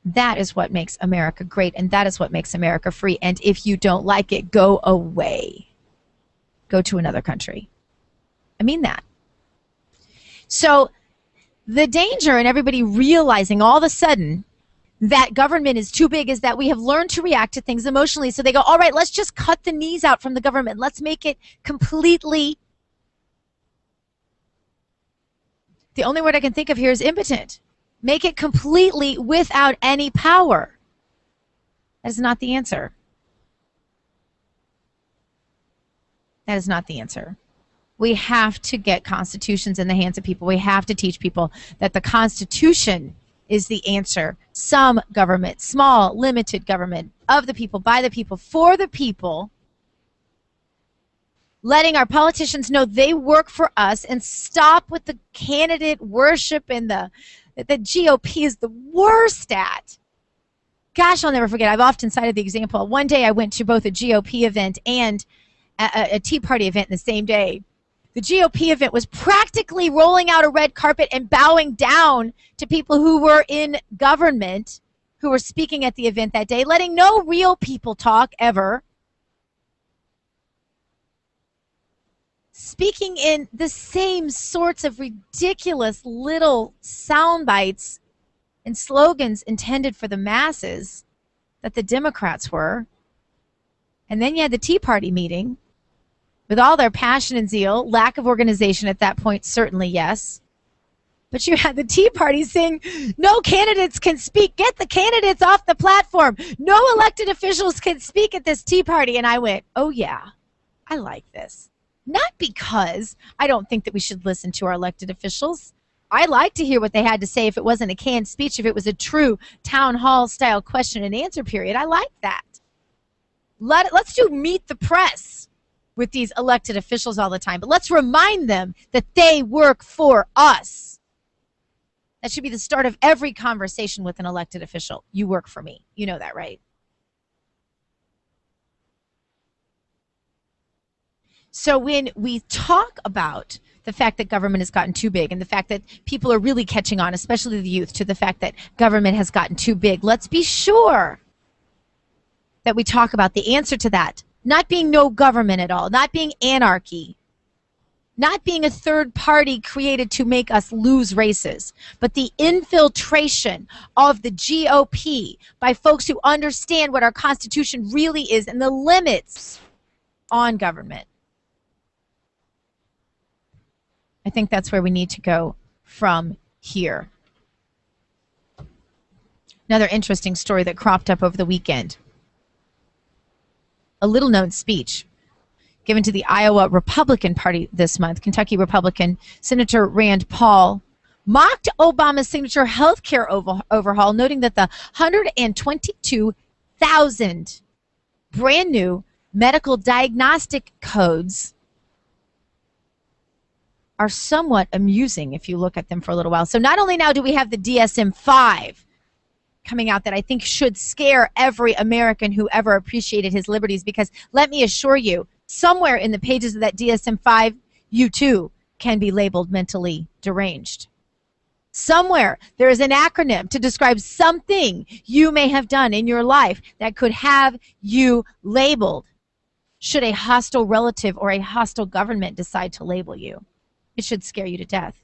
That is what makes America great, and that is what makes America free. And if you don't like it, go away. Go to another country. I mean that. So the danger in everybody realizing all of a sudden that government is too big is that we have learned to react to things emotionally. So they go, all right, let's just cut the knees out from the government. Let's make it completely, the only word I can think of here is impotent. Make it completely without any power. That is not the answer. That is not the answer. We have to get constitutions in the hands of people. We have to teach people that the Constitution is the answer. Some government, small, limited government, of the people, by the people, for the people. Letting our politicians know they work for us, and stop with the candidate worship and the GOP is the worst at. Gosh, I'll never forget. I've often cited the example. One day I went to both a GOP event and a Tea Party event in the same day. The GOP event was practically rolling out a red carpet and bowing down to people who were in government, who were speaking at the event that day, letting no real people talk ever. Speaking in the same sorts of ridiculous little sound bites and slogans intended for the masses that the Democrats were. And then you had the Tea Party meeting with all their passion and zeal, lack of organization at that point, certainly, yes. But you had the Tea Party saying, no candidates can speak. Get the candidates off the platform. No elected officials can speak at this Tea Party. And I went, oh, yeah, I like this. Not because I don't think that we should listen to our elected officials. I like to hear what they had to say if it wasn't a canned speech, if it was a true town hall style question and answer period. I like that. Let's do meet the press with these elected officials all the time. But let's remind them that they work for us. That should be the start of every conversation with an elected official. You work for me. You know that, right? So when we talk about the fact that government has gotten too big and the fact that people are really catching on, especially the youth, to the fact that government has gotten too big, let's be sure that we talk about the answer to that. Not being no government at all, not being anarchy, not being a third party created to make us lose races, but the infiltration of the GOP by folks who understand what our Constitution really is and the limits on government. I think that's where we need to go from here. Another interesting story that cropped up over the weekend. A little-known speech given to the Iowa Republican Party this month. Kentucky Republican Senator Rand Paul mocked Obama's signature health care overhaul, noting that the 122,000 brand new medical diagnostic codes are somewhat amusing if you look at them for a little while. So not only now do we have the DSM-5 coming out that I think should scare every American who ever appreciated his liberties, because let me assure you, somewhere in the pages of that DSM-5, you too can be labeled mentally deranged. Somewhere there is an acronym to describe something you may have done in your life that could have you labeled should a hostile relative or a hostile government decide to label you. It should scare you to death.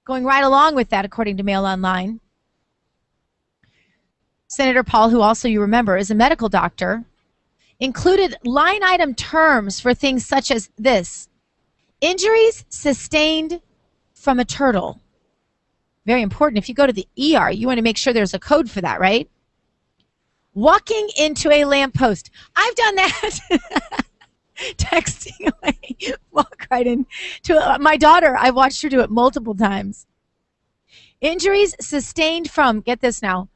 Going right along with that, according to Mail Online, Senator Paul, who also you remember is a medical doctor, included line item terms for things such as this: injuries sustained from a turtle. Very important. If you go to the ER, you want to make sure there's a code for that, right? Walking into a lamppost. I've done that. Texting away. Walk right in to my daughter. I've watched her do it multiple times. Injuries sustained from, get this now,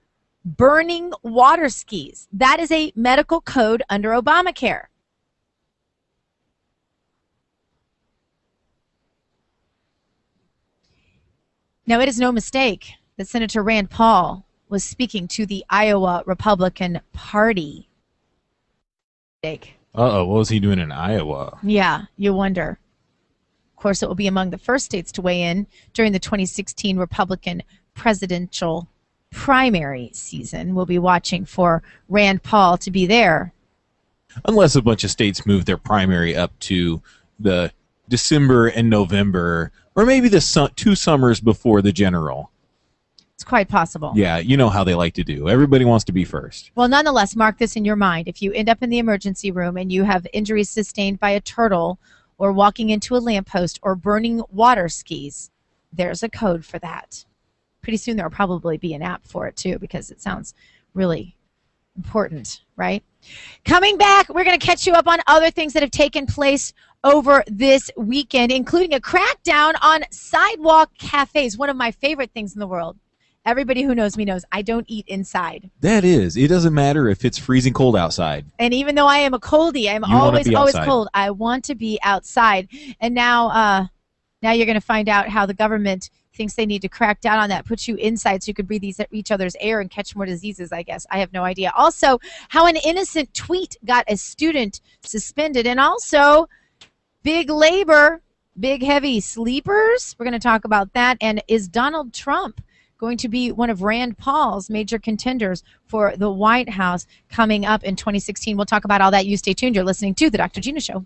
burning water skis. That is a medical code under Obamacare. Now, it is no mistake that Senator Rand Paul was speaking to the Iowa Republican Party. Uh-oh, what was he doing in Iowa? Yeah, you wonder. Of course, it will be among the first states to weigh in during the 2016 Republican presidential primary season. We'll be watching for Rand Paul to be there. Unless a bunch of states move their primary up to the December and November, or maybe the 2 summers before the general. It's quite possible. Yeah, you know how they like to do. Everybody wants to be first. Well, nonetheless, mark this in your mind. If you end up in the emergency room and you have injuries sustained by a turtle or walking into a lamppost or burning water skis, there's a code for that. Pretty soon there will probably be an app for it too, because it sounds really important, right? Coming back, we're going to catch you up on other things that have taken place over this weekend, including a crackdown on sidewalk cafes, one of my favorite things in the world. Everybody who knows me knows I don't eat inside. That is. It doesn't matter if it's freezing cold outside. And even though I am a coldie, I'm always cold. I want to be outside. And now you're going to find out how the government thinks they need to crack down on that, put you inside so you could breathe each other's air and catch more diseases, I guess. I have no idea. Also, how an innocent tweet got a student suspended. And also, big labor, big heavy sleepers. We're going to talk about that. And is Donald Trump going to be one of Rand Paul's major contenders for the White House coming up in 2016? We'll talk about all that. You stay tuned. You're listening to The Dr. Gina Show.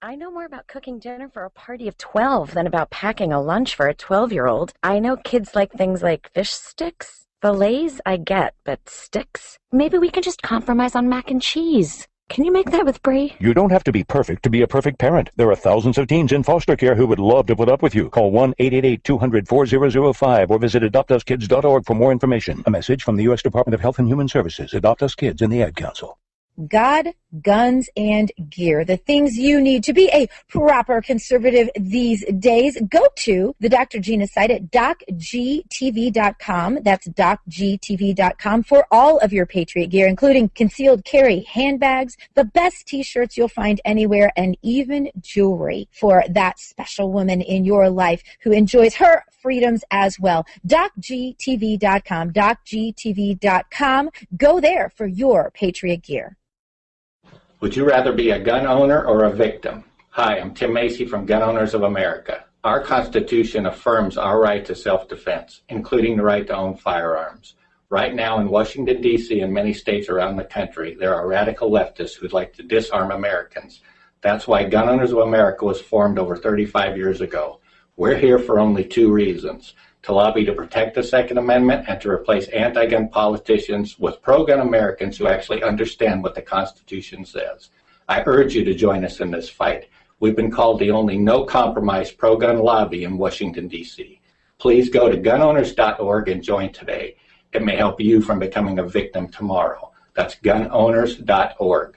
I know more about cooking dinner for a party of 12 than about packing a lunch for a 12-year-old. I know kids like things like fish sticks. Fillets, I get, but sticks? Maybe we can just compromise on mac and cheese. Can you make that with Brie? You don't have to be perfect to be a perfect parent. There are thousands of teens in foster care who would love to put up with you. Call 1-888-200-4005 or visit adoptuskids.org for more information. A message from the U.S. Department of Health and Human Services, Adopt Us Kids, and the Ad Council. God, guns, and gear. The things you need to be a proper conservative these days. Go to the Dr. Gina site at docgtv.com. That's docgtv.com for all of your Patriot gear, including concealed carry handbags, the best T-shirts you'll find anywhere, and even jewelry for that special woman in your life who enjoys her freedoms as well. docgtv.com. docgtv.com. Go there for your Patriot gear. Would you rather be a gun owner or a victim? Hi, I'm Tim Macy from Gun Owners of America. Our Constitution affirms our right to self-defense, including the right to own firearms. Right now in Washington, D.C. and many states around the country, there are radical leftists who'd like to disarm Americans. That's why Gun Owners of America was formed over 35 years ago. We're here for only two reasons: to lobby to protect the Second Amendment and to replace anti-gun politicians with pro-gun Americans who actually understand what the Constitution says. I urge you to join us in this fight. We've been called the only no-compromise pro-gun lobby in Washington, D.C. Please go to gunowners.org and join today. It may help you from becoming a victim tomorrow. That's gunowners.org.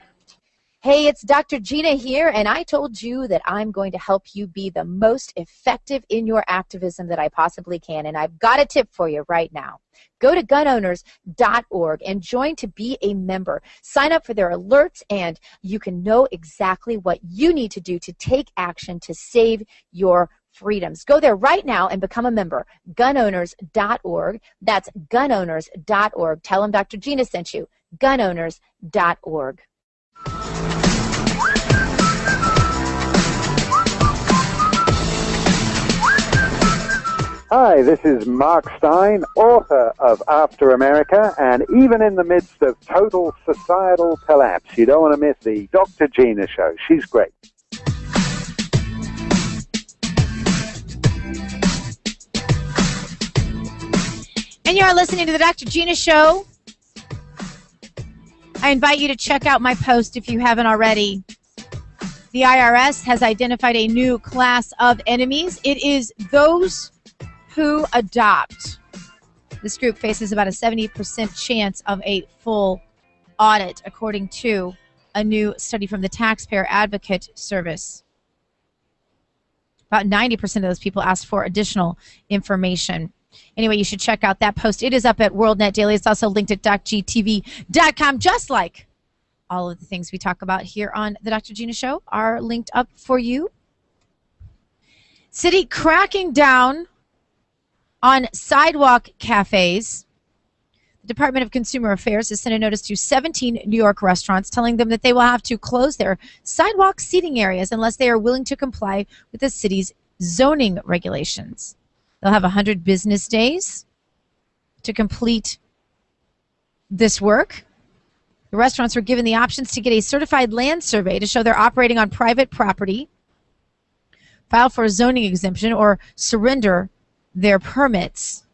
Hey, it's Dr. Gina here, and I told you that I'm going to help you be the most effective in your activism that I possibly can, and I've got a tip for you right now. Go to gunowners.org and join to be a member. Sign up for their alerts, and you can know exactly what you need to do to take action to save your freedoms. Go there right now and become a member. Gunowners.org. That's gunowners.org. Tell them Dr. Gina sent you. Gunowners.org. Hi, this is Mark Stein, author of After America, and even in the midst of total societal collapse, you don't want to miss the Dr. Gina Show. She's great. And you are listening to the Dr. Gina Show. I invite you to check out my post if you haven't already. The IRS has identified a new class of enemies. It is those who adopt. This group faces about a 70% chance of a full audit, according to a new study from the Taxpayer Advocate Service. About 90% of those people asked for additional information. Anyway, you should check out that post. It is up at WorldNet Daily. It's also linked at docgtv.com, just like all of the things we talk about here on the Dr. Gina Show are linked up for you. City cracking down on sidewalk cafes. The Department of Consumer Affairs has sent a notice to 17 New York restaurants telling them that they will have to close their sidewalk seating areas unless they are willing to comply with the city's zoning regulations. They'll have 100 business days to complete this work. The restaurants were given the options to get a certified land survey to show they're operating on private property, file for a zoning exemption, or surrender their permits.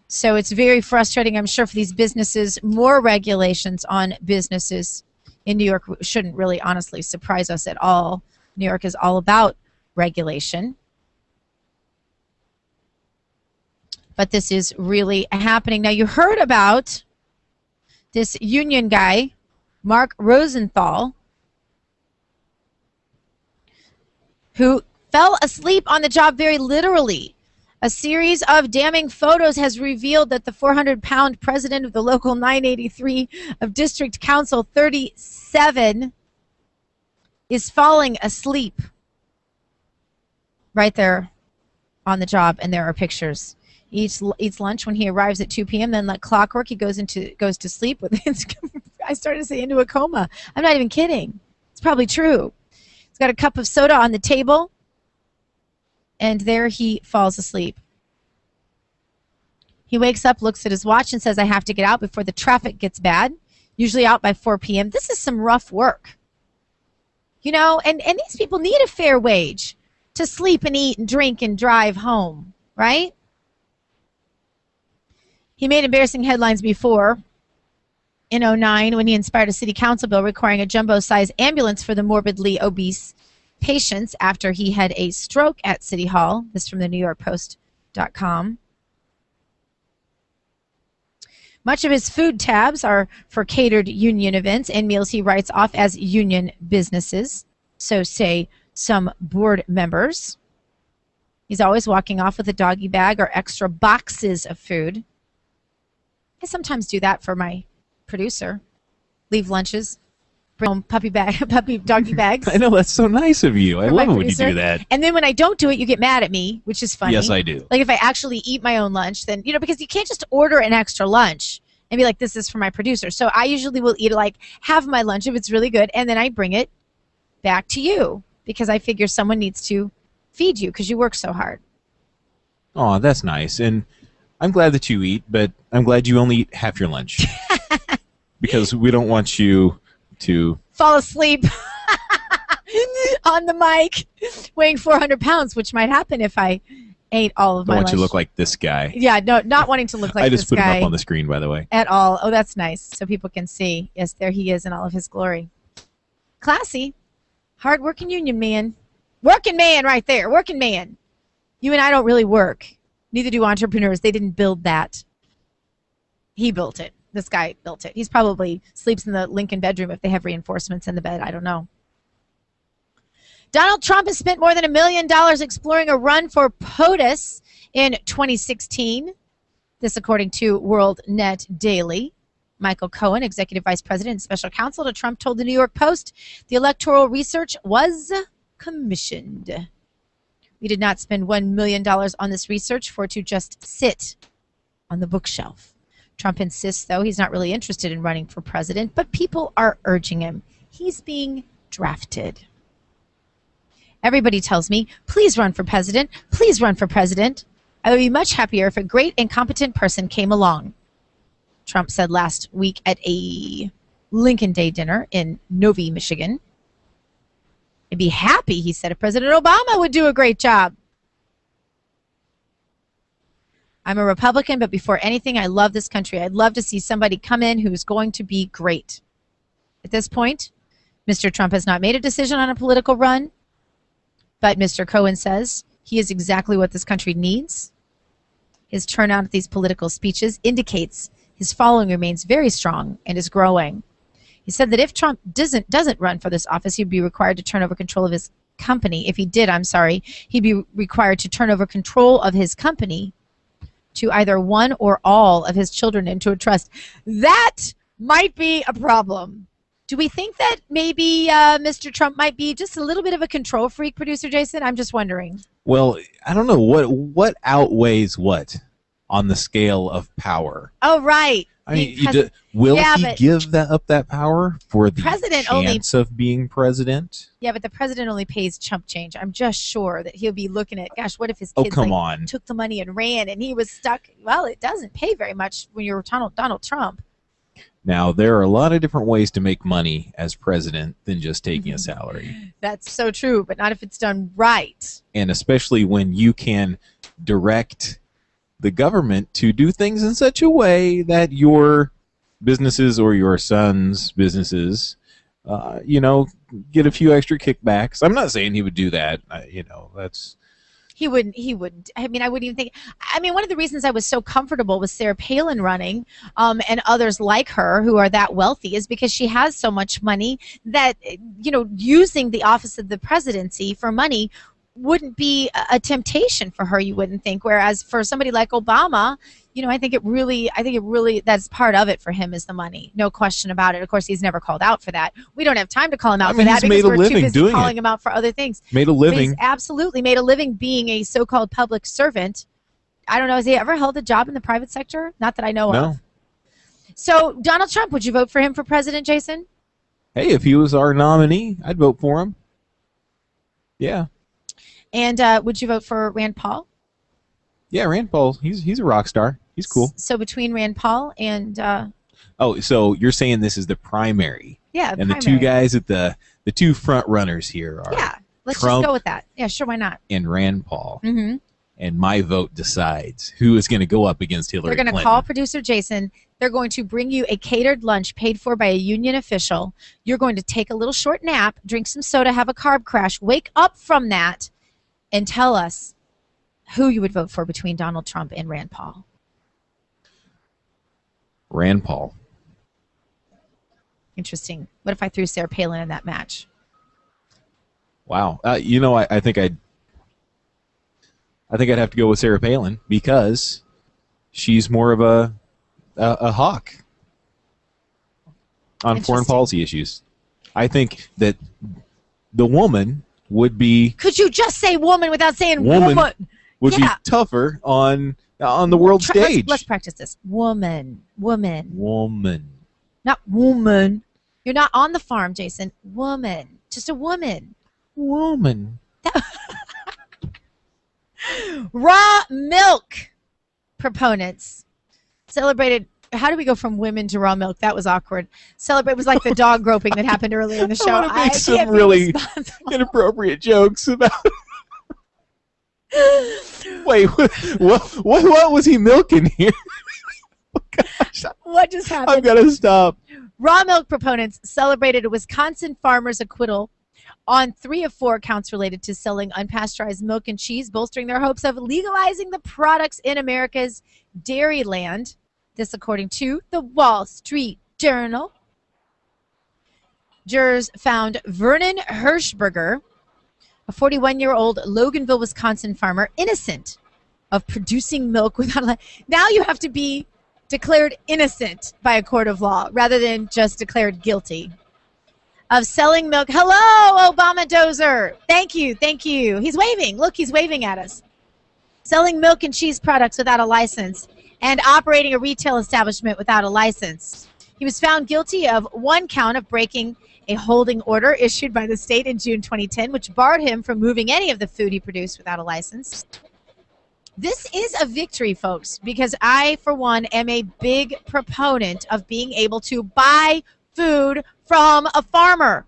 So it's very frustrating, I'm sure, for these businesses. More regulations on businesses in New York shouldn't really honestly surprise us at all. New York is all about regulation. But this is really happening. Now, you heard about this union guy, Mark Rosenthal, who fell asleep on the job very literally. A series of damning photos has revealed that the 400-pound president of the local 983 of District Council 37 is falling asleep right there on the job, and there are pictures. He eats lunch when he arrives at 2 p.m. Then, like clockwork, he goes to sleep with. I started to say into a coma. I'm not even kidding. It's probably true. He's got a cup of soda on the table, and there he falls asleep. He wakes up, looks at his watch, and says, "I have to get out before the traffic gets bad." Usually out by 4 p.m. This is some rough work. You know, and these people need a fair wage to sleep and eat and drink and drive home, right? He made embarrassing headlines before. in 2009 when he inspired a city council bill requiring a jumbo-sized ambulance for the morbidly obese patients after he had a stroke at City Hall. This from the NewYorkPost.com. Much of his food tabs are for catered union events and meals he writes off as union businesses. So say some board members. He's always walking off with a doggy bag or extra boxes of food. I sometimes do that for my producer. Leave lunches, bring home puppy doggy bags. I know, that's so nice of you. I love it when you do that. And then when I don't do it, you get mad at me, which is funny. Yes, I do. Like if I actually eat my own lunch, then, because you can't just order an extra lunch and be like, this is for my producer. So I usually will eat half my lunch if it's really good, and then I bring it back to you because I figure someone needs to feed you because you work so hard. Oh, that's nice. And I'm glad that you eat, but I'm glad you only eat half your lunch. Because we don't want you to fall asleep on the mic weighing 400 pounds, which might happen if I ate all of my lunch. I want you to look like this guy. Yeah, no, not wanting to look like this guy. I just put him up on the screen, by the way. At all. Oh, that's nice. So people can see. Yes, there he is in all of his glory. Classy. Hard-working union man. Working man right there. Working man. You and I don't really work. Neither do entrepreneurs. They didn't build that. He built it. This guy built it. He's probably sleeps in the Lincoln bedroom if they have reinforcements in the bed. I don't know. Donald Trump has spent more than $1 million exploring a run for POTUS in 2016. This according to World Net Daily. Michael Cohen, Executive Vice President and Special Counsel to Trump, told the New York Post the electoral research was commissioned. We did not spend $1 million on this research for it to just sit on the bookshelf. Trump insists, though, he's not really interested in running for president, but people are urging him. He's being drafted. Everybody tells me, please run for president. Please run for president. I would be much happier if a great and competent person came along. Trump said last week at a Lincoln Day dinner in Novi, Michigan. I'd be happy, he said, if President Obama would do a great job. I'm a Republican, but before anything, I love this country. I'd love to see somebody come in who's going to be great. At this point, Mr. Trump has not made a decision on a political run, but Mr. Cohen says he is exactly what this country needs. His turnout at these political speeches indicates his following remains very strong and is growing. He said that if Trump doesn't run for this office, he'd be required to turn over control of his company. If he did, he'd be required to turn over control of his company to either one or all of his children into a trust. That might be a problem. Do we think that maybe Mr. Trump might be just a little bit of a control freak, Producer Jason? I'm just wondering. Well, I don't know. What outweighs what on the scale of power? Oh, right. I mean, will he give that power for the chance of being president? Yeah, but the president only pays chump change. I'm just sure that he'll be looking at, gosh, what if his kids took the money and ran and he was stuck? Well, it doesn't pay very much when you're Donald Trump. Now, there are a lot of different ways to make money as president than just taking a salary. That's so true, but not if it's done right. And especially when you can direct the government to do things in such a way that your businesses or your son's businesses, get a few extra kickbacks. I'm not saying he would do that. That's... He wouldn't. I mean, I wouldn't even think. I mean, one of the reasons I was so comfortable with Sarah Palin running and others like her who are that wealthy is because she has so much money that, using the office of the presidency for money wouldn't be a temptation for her, you wouldn't think. Whereas for somebody like Obama, I think it really, that's part of it for him is the money. No question about it. Of course, he's never called out for that. We don't have time to call him out for that because we're too busy calling him out for other things. Made a living. He's absolutely made a living being a so-called public servant. I don't know, has he ever held a job in the private sector? Not that I know of. So, Donald Trump, would you vote for him for president, Jason? Hey, if he was our nominee, I'd vote for him. Yeah. And would you vote for Rand Paul? Yeah, Rand Paul. He's a rock star. He's cool. So between Rand Paul and... so you're saying this is the primary. Yeah, and primary. The two guys at the two front runners here are let's Trump just go with that. Yeah, sure, why not? And Rand Paul. Mm-hmm. And my vote decides who is going to go up against Hillary Clinton. They're going to call Producer Jason They're going to bring you a catered lunch paid for by a union official. You're going to take a little short nap, drink some soda, have a carb crash, wake up from that, and tell us who you would vote for between Donald Trump and Rand Paul. Rand Paul. Interesting. What if I threw Sarah Palin in that match? Wow. I think I'd have to go with Sarah Palin because she's more of a hawk on foreign policy issues. I think that the woman would be. Could you just say woman without saying woman? Would be tougher on the world stage. Let's practice this. Woman. Not woman. You're not on the farm, Jason. Woman. Just a woman. Woman. Raw milk proponents celebrated. How do we go from women to raw milk? That was awkward. It was like the dog groping that happened earlier in the show. I want to make some really inappropriate jokes about. Wait, what was he milking here? Gosh, what just happened? I've got to stop. Raw milk proponents celebrated a Wisconsin farmer's acquittal on 3 of 4 counts related to selling unpasteurized milk and cheese, bolstering their hopes of legalizing the products in America's dairyland. This according to the Wall Street Journal. Jurors found Vernon Hirschberger, a 41-year-old Loganville, Wisconsin farmer, innocent of producing milk without. Now you have to be declared innocent by a court of law rather than just declared guilty of selling milk. Hello, Obama Dozer. Thank you. He's waving. Look, he's waving at us. Selling milk and cheese products without a license and operating a retail establishment without a license. He was found guilty of 1 count of breaking a holding order issued by the state in June 2010, which barred him from moving any of the food he produced without a license. This is a victory, folks, because I, for one, am a big proponent of being able to buy food from a farmer.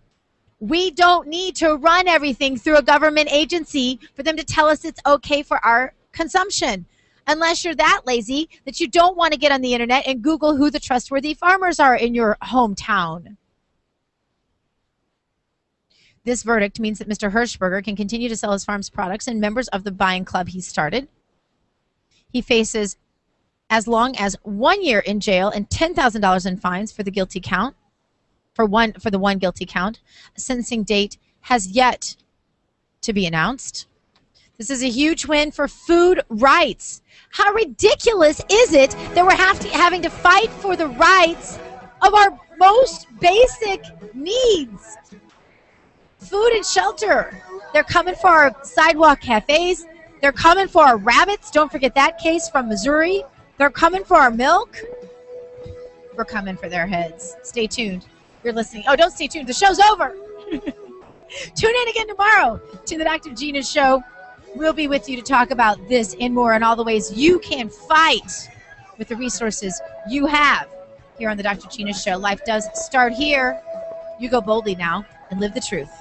We don't need to run everything through a government agency for them to tell us it's okay for our consumption. Unless you're that lazy that you don't want to get on the internet and Google who the trustworthy farmers are in your hometown. This verdict means that Mr. Hirschberger can continue to sell his farm's products and members of the buying club he started. He faces as long as 1 year in jail and $10,000 in fines for the guilty count. For the one guilty count. A sentencing date has yet to be announced. This is a huge win for food rights. How ridiculous is it that we're having to fight for the rights of our most basic needs? Food and shelter. They're coming for our sidewalk cafes. They're coming for our rabbits. Don't forget that case from Missouri. They're coming for our milk. We're coming for their heads. Stay tuned. You're listening. Oh, don't stay tuned. The show's over. Tune in again tomorrow to the Dr. Gina Show. We'll be with you to talk about this and more and all the ways you can fight with the resources you have here on the Dr. Gina Show. Life does start here. You go boldly now and live the truth.